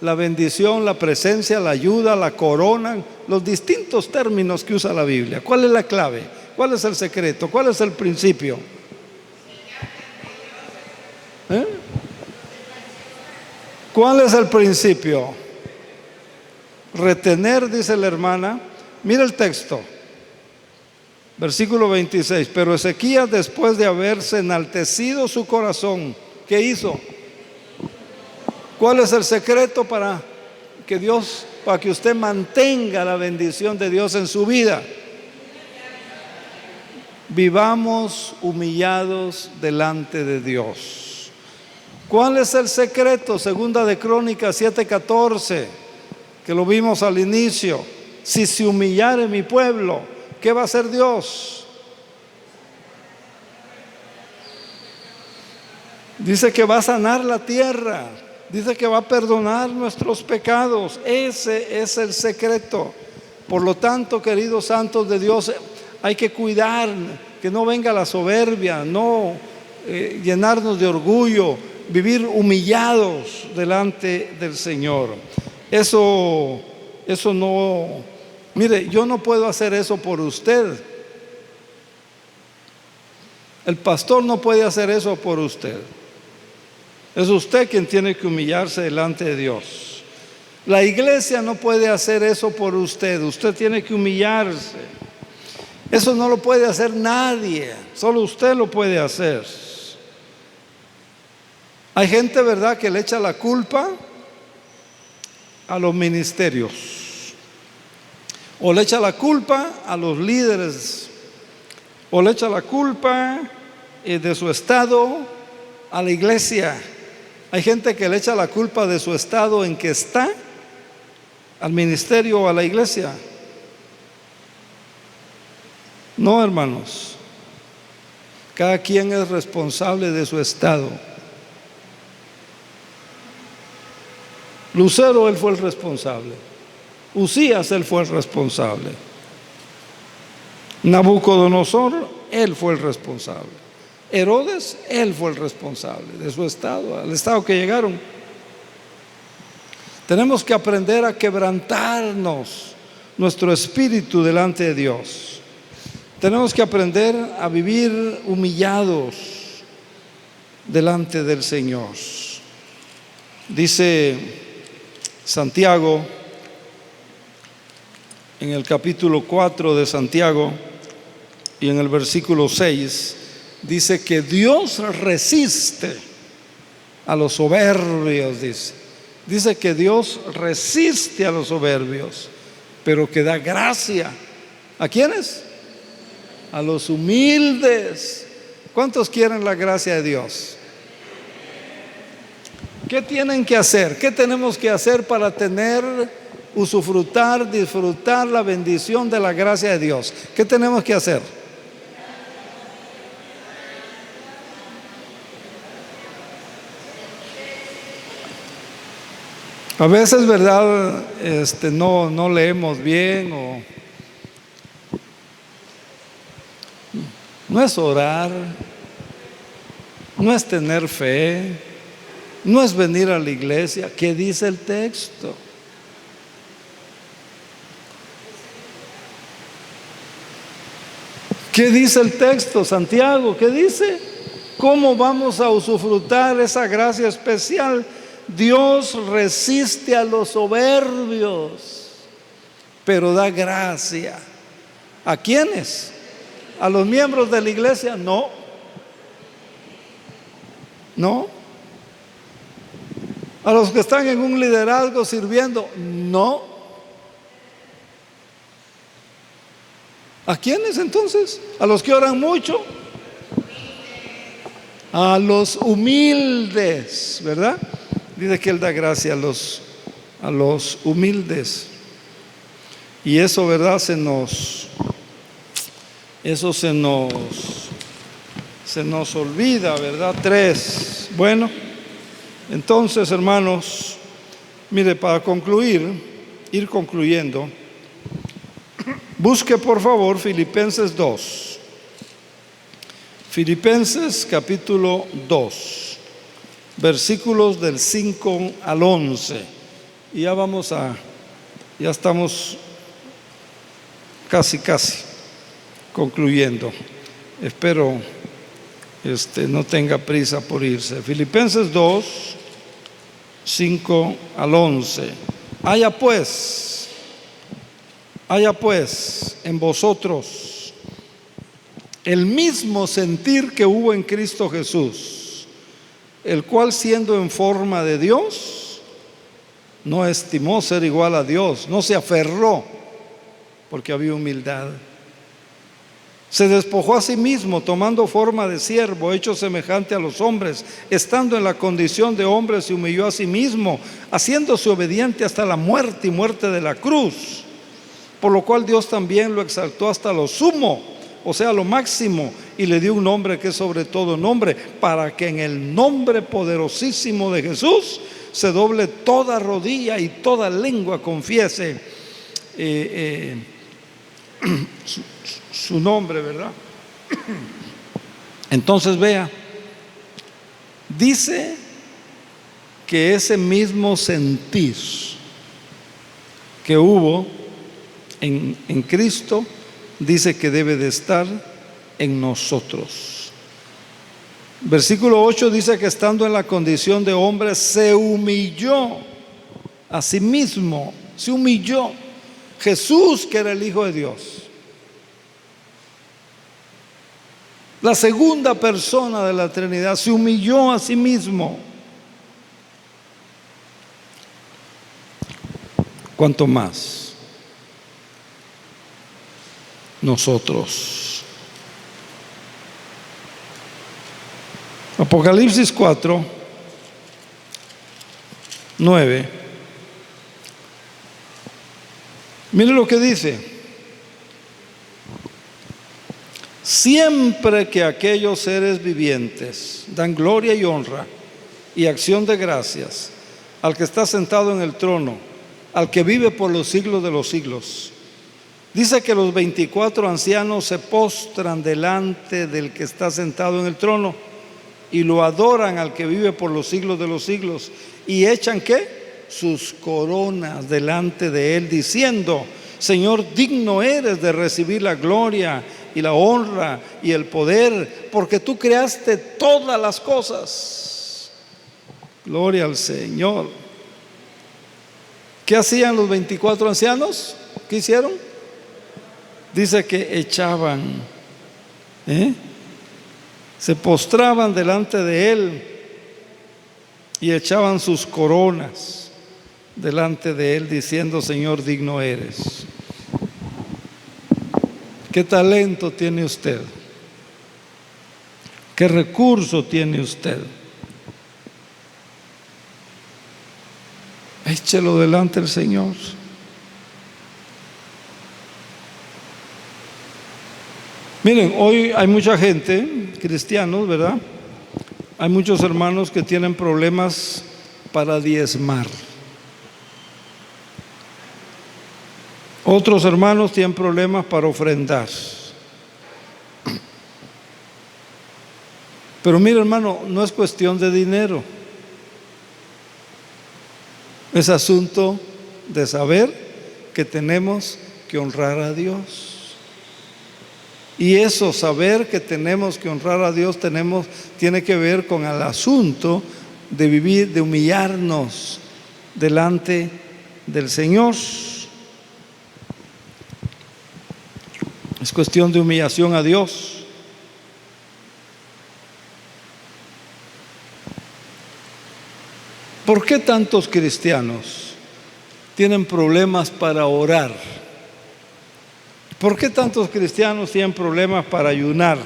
la bendición, la presencia, la ayuda, la corona, los distintos términos que usa la Biblia? ¿Cuál es la clave? ¿Cuál es el secreto? ¿Cuál es el principio? ¿Cuál es el principio? Retener, dice la hermana. Mira el texto, versículo 26. Pero Ezequías, después de haberse enaltecido su corazón, ¿qué hizo? ¿Cuál es el secreto para que usted mantenga la bendición de Dios en su vida? Vivamos humillados delante de Dios. ¿Cuál es el secreto? Segunda de Crónicas 7:14, que lo vimos al inicio. Si se humillare mi pueblo, ¿qué va a hacer Dios? Dice que va a sanar la tierra. Dice que va a perdonar nuestros pecados. Ese es el secreto. Por lo tanto, queridos santos de Dios, hay que cuidar que no venga la soberbia, no llenarnos de orgullo, vivir humillados delante del Señor. Eso no, mire, yo no puedo hacer eso por usted. El pastor no puede hacer eso por usted. Es usted quien tiene que humillarse delante de Dios. La iglesia no puede hacer eso por usted. Usted tiene que humillarse. Eso no lo puede hacer nadie. Solo usted lo puede hacer. Hay gente, ¿verdad?, que le echa la culpa a los ministerios, o le echa la culpa a los líderes, o le echa la culpa de su estado a la iglesia. Hay gente que le echa la culpa de su estado en que está al ministerio o a la iglesia. No, hermanos, cada quien es responsable de su estado. Lucero, él fue el responsable. Usías, él fue el responsable. Nabucodonosor, él fue el responsable. Herodes, él fue el responsable de su estado, al estado que llegaron. Tenemos que aprender a quebrantarnos nuestro espíritu delante de Dios. Tenemos que aprender a vivir humillados delante del Señor. Dice Santiago, en el capítulo 4 de Santiago y en el versículo 6, dice que Dios resiste a los soberbios, dice que Dios resiste a los soberbios, pero que da gracia. ¿A quiénes? A los humildes. ¿Cuántos quieren la gracia de Dios? ¿Qué tienen que hacer? ¿Qué tenemos que hacer para tener, usufrutar, disfrutar la bendición de la gracia de Dios? ¿Qué tenemos que hacer? A veces, ¿verdad? No leemos bien, o no es orar, no es tener fe, no es venir a la iglesia. ¿Qué dice el texto? ¿Qué dice el texto, Santiago? ¿Qué dice? ¿Cómo vamos a usufrutar esa gracia especial? Dios resiste a los soberbios, pero da gracia. ¿A quiénes? ¿A los miembros de la iglesia? No. No. ¿A los que están en un liderazgo sirviendo? No. ¿A quiénes entonces? ¿A los que oran mucho? A los humildes, ¿verdad? Dice que Él da gracia a los humildes. Y eso, ¿verdad? Se nos olvida, ¿verdad? 3. Bueno, entonces, hermanos, mire, para ir concluyendo, busque por favor Filipenses 2. Filipenses capítulo 2, versículos del 5 al 11. Y ya estamos casi concluyendo. Espero no tenga prisa por irse. Filipenses 2, 5 al 11. Haya pues en vosotros el mismo sentir que hubo en Cristo Jesús, el cual, siendo en forma de Dios, no estimó ser igual a Dios, no se aferró, porque había humildad. Se despojó a sí mismo, tomando forma de siervo, hecho semejante a los hombres. Estando en la condición de hombre, se humilló a sí mismo, haciéndose obediente hasta la muerte y muerte de la cruz. Por lo cual Dios también lo exaltó hasta lo sumo, o sea, lo máximo, y le dio un nombre que es sobre todo nombre, para que en el nombre poderosísimo de Jesús se doble toda rodilla y toda lengua confiese su nombre, ¿verdad? Entonces vea, dice que ese mismo sentir que hubo en Cristo, dice que debe de estar en nosotros. Versículo 8 dice que estando en la condición de hombre, se humilló a sí mismo, se humilló. Jesús, que era el Hijo de Dios, la segunda persona de la Trinidad, se humilló a sí mismo. ¿Cuánto más nosotros? Apocalipsis 4, 9. Mire lo que dice. Siempre que aquellos seres vivientes dan gloria y honra y acción de gracias al que está sentado en el trono, al que vive por los siglos de los siglos. Dice que los 24 ancianos se postran delante del que está sentado en el trono y lo adoran al que vive por los siglos de los siglos, y echan ¿qué? Sus coronas delante de él, diciendo: Señor, digno eres de recibir la gloria y la honra y el poder, porque tú creaste todas las cosas. Gloria al Señor. ¿Qué hacían los 24 ancianos? ¿Qué hicieron? Dice que echaban, se postraban delante de él y echaban sus coronas delante de él, diciendo: Señor, digno eres. ¿Qué talento tiene usted? ¿Qué recurso tiene usted? Échelo delante del Señor. Miren, hoy hay mucha gente, cristianos, ¿verdad? Hay muchos hermanos que tienen problemas para diezmar. Otros hermanos tienen problemas para ofrendar. Pero mire, hermano, no es cuestión de dinero. Es asunto de saber que tenemos que honrar a Dios. Y eso, saber que tenemos que honrar a Dios, tiene que ver con el asunto de vivir, de humillarnos delante del Señor. Es cuestión de humillación a Dios. ¿Por qué tantos cristianos tienen problemas para orar? ¿Por qué tantos cristianos tienen problemas para ayunar?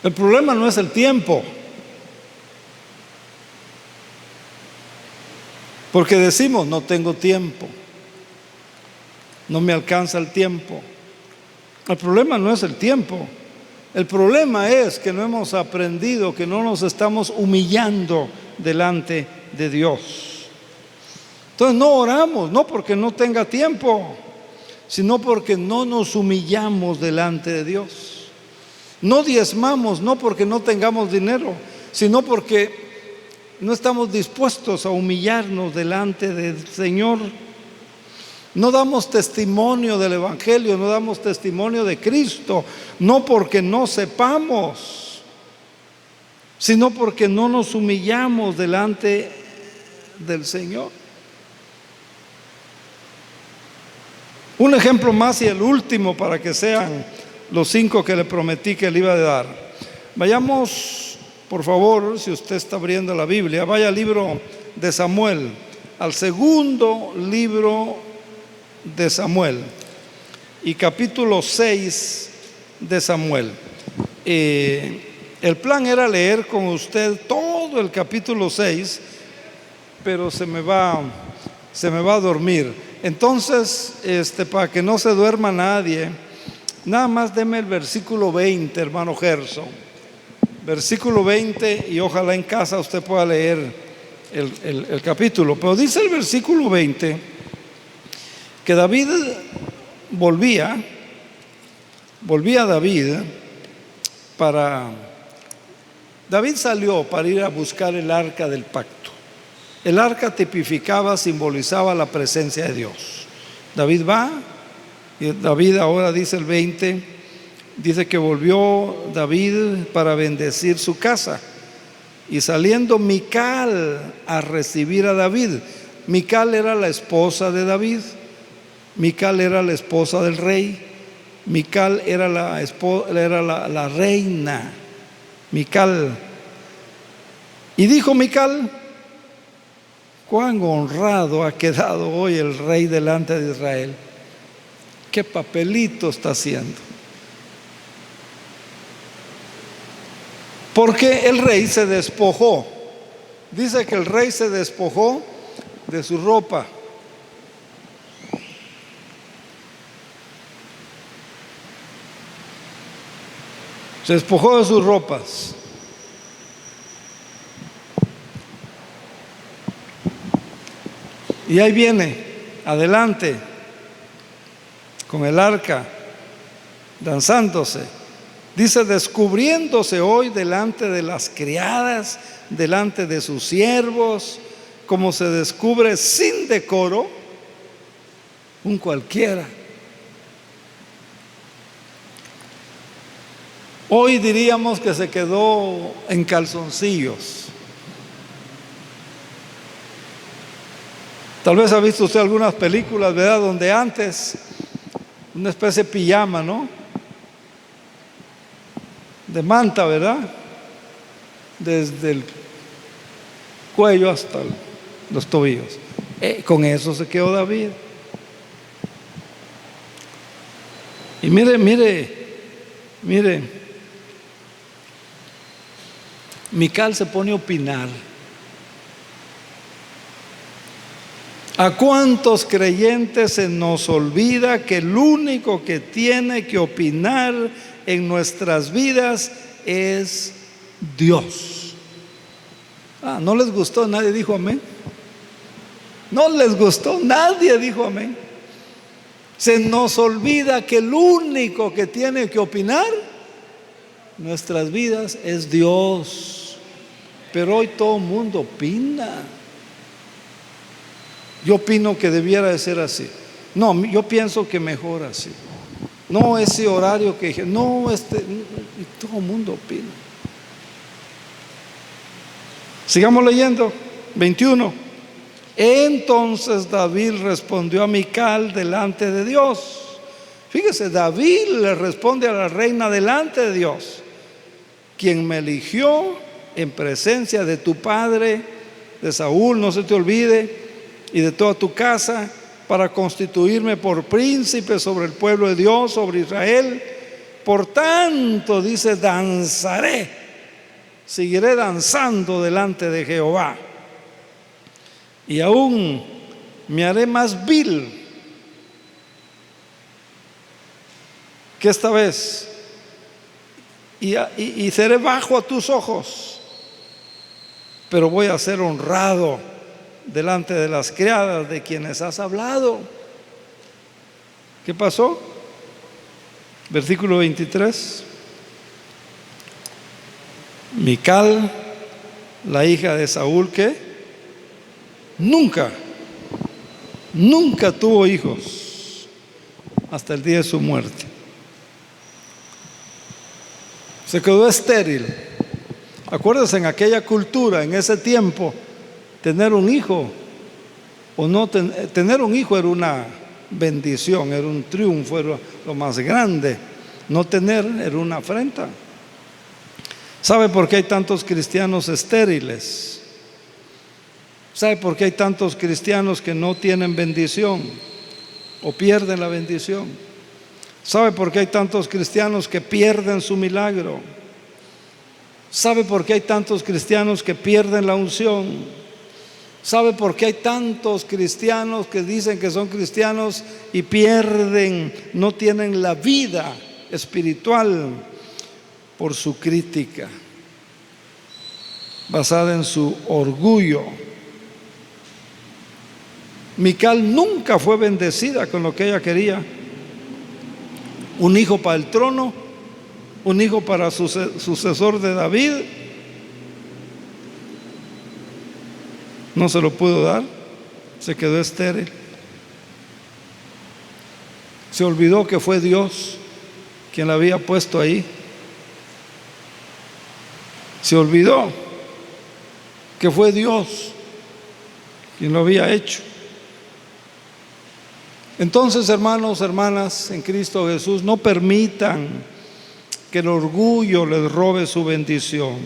El problema no es el tiempo. Porque decimos: no tengo tiempo, no me alcanza el tiempo. El problema no es el tiempo. El problema es que no hemos aprendido, que no nos estamos humillando delante de Dios. Entonces no oramos, no porque no tenga tiempo, sino porque no nos humillamos delante de Dios. No diezmamos, no porque no tengamos dinero, sino porque no estamos dispuestos a humillarnos delante del Señor. No damos testimonio del Evangelio, no damos testimonio de Cristo, no porque no sepamos, sino porque no nos humillamos delante del Señor. Un ejemplo más y el último, para que sean los 5 que le prometí que le iba a dar. Vayamos, por favor, si usted está abriendo la Biblia, vaya al libro de Samuel, al segundo libro de Samuel y capítulo 6 de Samuel. El plan era leer con usted todo el capítulo 6, pero se me va a dormir. Entonces, para que no se duerma nadie, nada más deme el versículo 20, hermano Gerson. Versículo 20, y ojalá en casa usted pueda leer el capítulo. Pero dice el versículo 20 que David volvía David David salió para ir a buscar el arca del pacto. El arca tipificaba, simbolizaba la presencia de Dios. David va, y David ahora dice el 20, dice que volvió David para bendecir su casa. Y saliendo Mical a recibir a David. Mical era la esposa de David. Mical era la esposa del rey. Mical era la reina. Mical. Y dijo Mical: cuán honrado ha quedado hoy el rey delante de Israel. Qué papelito está haciendo. Porque el rey se despojó. Dice que el rey se despojó de su ropa. Se despojó de sus ropas. Y ahí viene, adelante, con el arca, danzándose. Dice, descubriéndose hoy delante de las criadas, delante de sus siervos, como se descubre sin decoro un cualquiera. Hoy diríamos que se quedó en calzoncillos. Tal vez ha visto usted algunas películas, ¿verdad?, donde antes una especie de pijama, ¿no?, de manta, ¿verdad?, desde el cuello hasta los tobillos. Con eso se quedó David. Y mire, Mical se pone a opinar. ¿A cuántos creyentes se nos olvida que el único que tiene que opinar en nuestras vidas es Dios? ¿No les gustó? Nadie dijo amén. No les gustó, nadie dijo amén. Se nos olvida que el único que tiene que opinar en nuestras vidas es Dios. Pero hoy todo el mundo opina. Yo opino que debiera de ser así. No, yo pienso que mejor así. No, ese horario que dije, no, y todo el mundo opina. Sigamos leyendo, 21. Entonces David respondió a Mical delante de Dios. Fíjese, David le responde a la reina delante de Dios: quien me eligió en presencia de tu padre, de Saúl, no se te olvide, y de toda tu casa, para constituirme por príncipe sobre el pueblo de Dios, sobre Israel. Por tanto, dice, danzaré, seguiré danzando delante de Jehová, y aún me haré más vil que esta vez, y seré bajo a tus ojos, pero voy a ser honrado delante de las criadas de quienes has hablado. ¿Qué pasó? Versículo 23. Mical, la hija de Saúl, que nunca tuvo hijos hasta el día de su muerte. Se quedó estéril. Acuérdense, en aquella cultura, en ese tiempo, tener un hijo o no tener un hijo era una bendición, era un triunfo, era lo más grande. No tener era una afrenta. ¿Sabe por qué hay tantos cristianos estériles? ¿Sabe por qué hay tantos cristianos que no tienen bendición o pierden la bendición? ¿Sabe por qué hay tantos cristianos que pierden su milagro? ¿Sabe por qué hay tantos cristianos que pierden la unción? ¿Sabe por qué hay tantos cristianos que dicen que son cristianos y pierden, no tienen la vida espiritual? Por su crítica, basada en su orgullo. Mical nunca fue bendecida con lo que ella quería. un hijo para el trono, un hijo para sucesor de David. No se lo pudo dar, se quedó estéril. Se olvidó que fue Dios quien la había puesto ahí. Se olvidó que fue Dios quien lo había hecho. Entonces, hermanos, hermanas, en Cristo Jesús, no permitan que el orgullo les robe su bendición.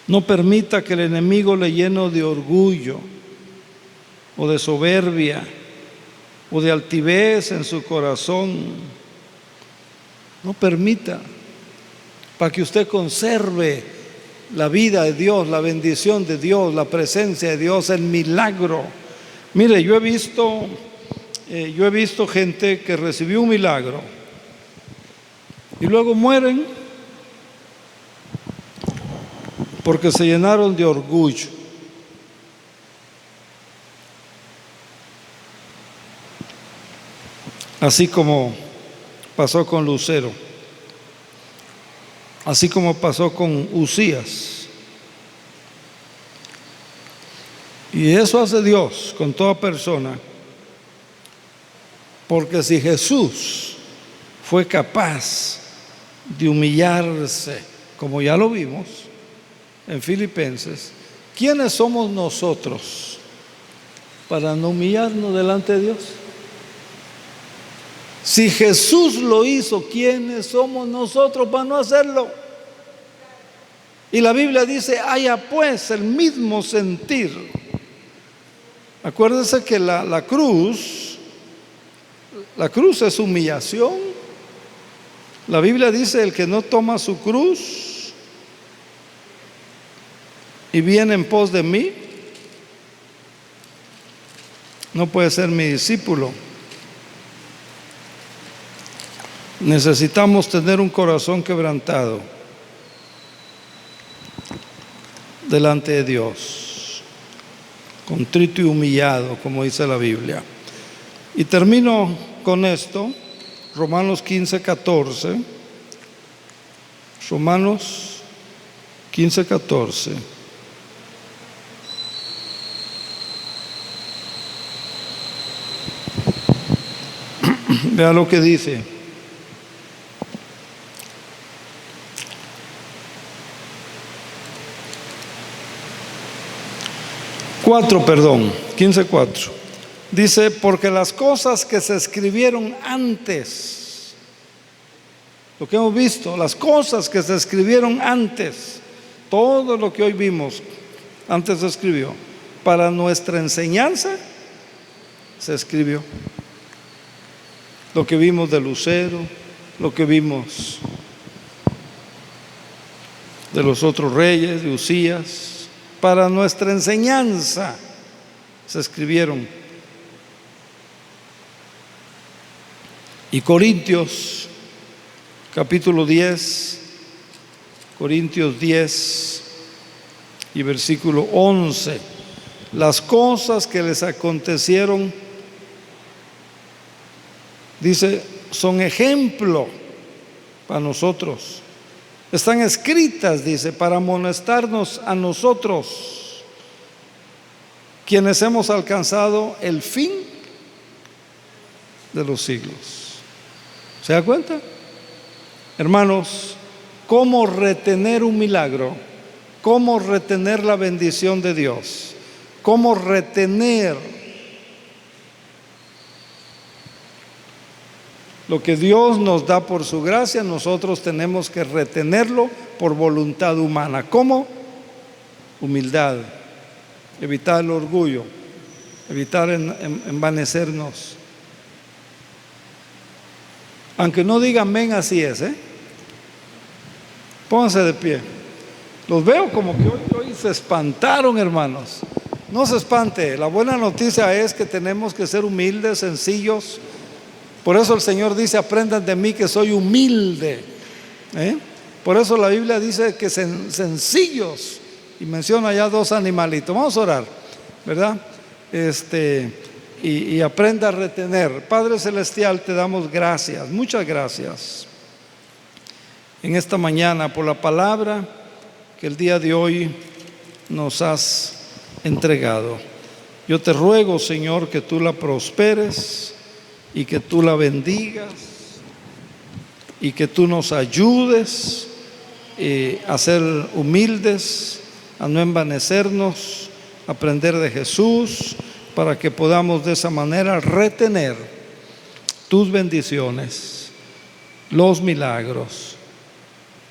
No permita que el enemigo le llene de orgullo o de soberbia o de altivez en su corazón. No permita, para que usted conserve la vida de Dios, la bendición de Dios, la presencia de Dios, el milagro. Mire, yo he visto gente que recibió un milagro y luego mueren porque se llenaron de orgullo. Así como pasó con Lucero, así como pasó con Usías. Y eso hace Dios con toda persona, porque si Jesús fue capaz de humillarse, como ya lo vimos en Filipenses, ¿quiénes somos nosotros para no humillarnos delante de Dios? Si Jesús lo hizo, ¿quiénes somos nosotros para no hacerlo? Y la Biblia dice, haya pues el mismo sentir. Acuérdense que la cruz es humillación. La Biblia dice, el que no toma su cruz y viene en pos de mí, no puede ser mi discípulo. Necesitamos tener un corazón quebrantado delante de Dios, contrito y humillado, como dice la Biblia. Y termino con esto, Romanos 15:14. Romanos 15:14. Vea lo que dice. 15:4. Dice, porque las cosas que se escribieron antes, lo que hemos visto, las cosas que se escribieron antes, todo lo que hoy vimos, antes se escribió, para nuestra enseñanza se escribió. Lo que vimos de Lucero, lo que vimos de los otros reyes, de Usías, para nuestra enseñanza se escribieron. Y Corintios capítulo 10, Corintios 10 y versículo 11, las cosas que les acontecieron, dice, son ejemplo para nosotros. Están escritas, dice, para amonestarnos a nosotros, quienes hemos alcanzado el fin de los siglos. ¿Se da cuenta? Hermanos, ¿cómo retener un milagro? ¿Cómo retener la bendición de Dios? ¿Cómo retener lo que Dios nos da por su gracia? Nosotros tenemos que retenerlo por voluntad humana. ¿Cómo? Humildad, evitar el orgullo, evitar envanecernos. Aunque no digan amén, así es, Pónganse de pie. Los veo como que hoy se espantaron, hermanos. No se espante. La buena noticia es que tenemos que ser humildes, sencillos. Por eso el Señor dice, aprendan de mí que soy humilde. Por eso la Biblia dice que sencillos. Y menciona ya 2 animalitos. Vamos a orar, ¿verdad? y aprenda a retener. Padre Celestial, te damos gracias, muchas gracias en esta mañana por la palabra que el día de hoy nos has entregado. Yo te ruego, Señor, que tú la prosperes y que tú la bendigas y que tú nos ayudes a ser humildes, a no envanecernos, a aprender de Jesús, para que podamos de esa manera retener tus bendiciones, los milagros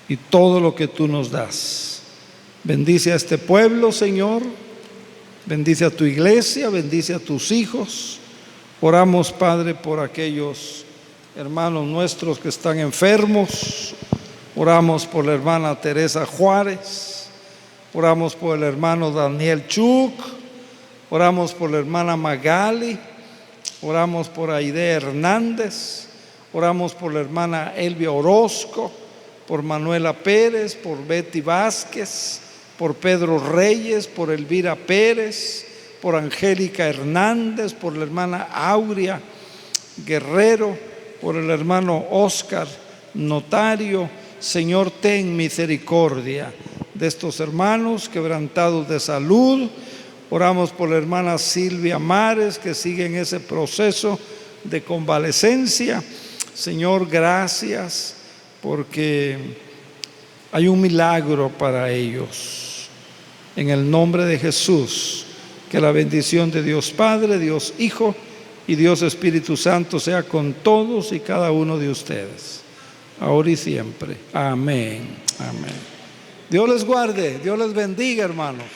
y todo lo que tú nos das. Bendice a este pueblo, Señor, bendice a tu iglesia, bendice a tus hijos. Oramos, Padre, por aquellos hermanos nuestros que están enfermos. Oramos por la hermana Teresa Juárez, oramos por el hermano Daniel Chuk, oramos por la hermana Magali, oramos por Aide Hernández, oramos por la hermana Elvia Orozco, por Manuela Pérez, por Betty Vázquez, por Pedro Reyes, por Elvira Pérez, por Angélica Hernández, por la hermana Aurea Guerrero, por el hermano Oscar Notario. Señor, ten misericordia de estos hermanos quebrantados de salud. Oramos por la hermana Silvia Mares, que sigue en ese proceso de convalecencia. Señor, gracias porque hay un milagro para ellos. En el nombre de Jesús, que la bendición de Dios Padre, Dios Hijo y Dios Espíritu Santo sea con todos y cada uno de ustedes, ahora y siempre. Amén. Amén. Dios les guarde, Dios les bendiga, hermanos.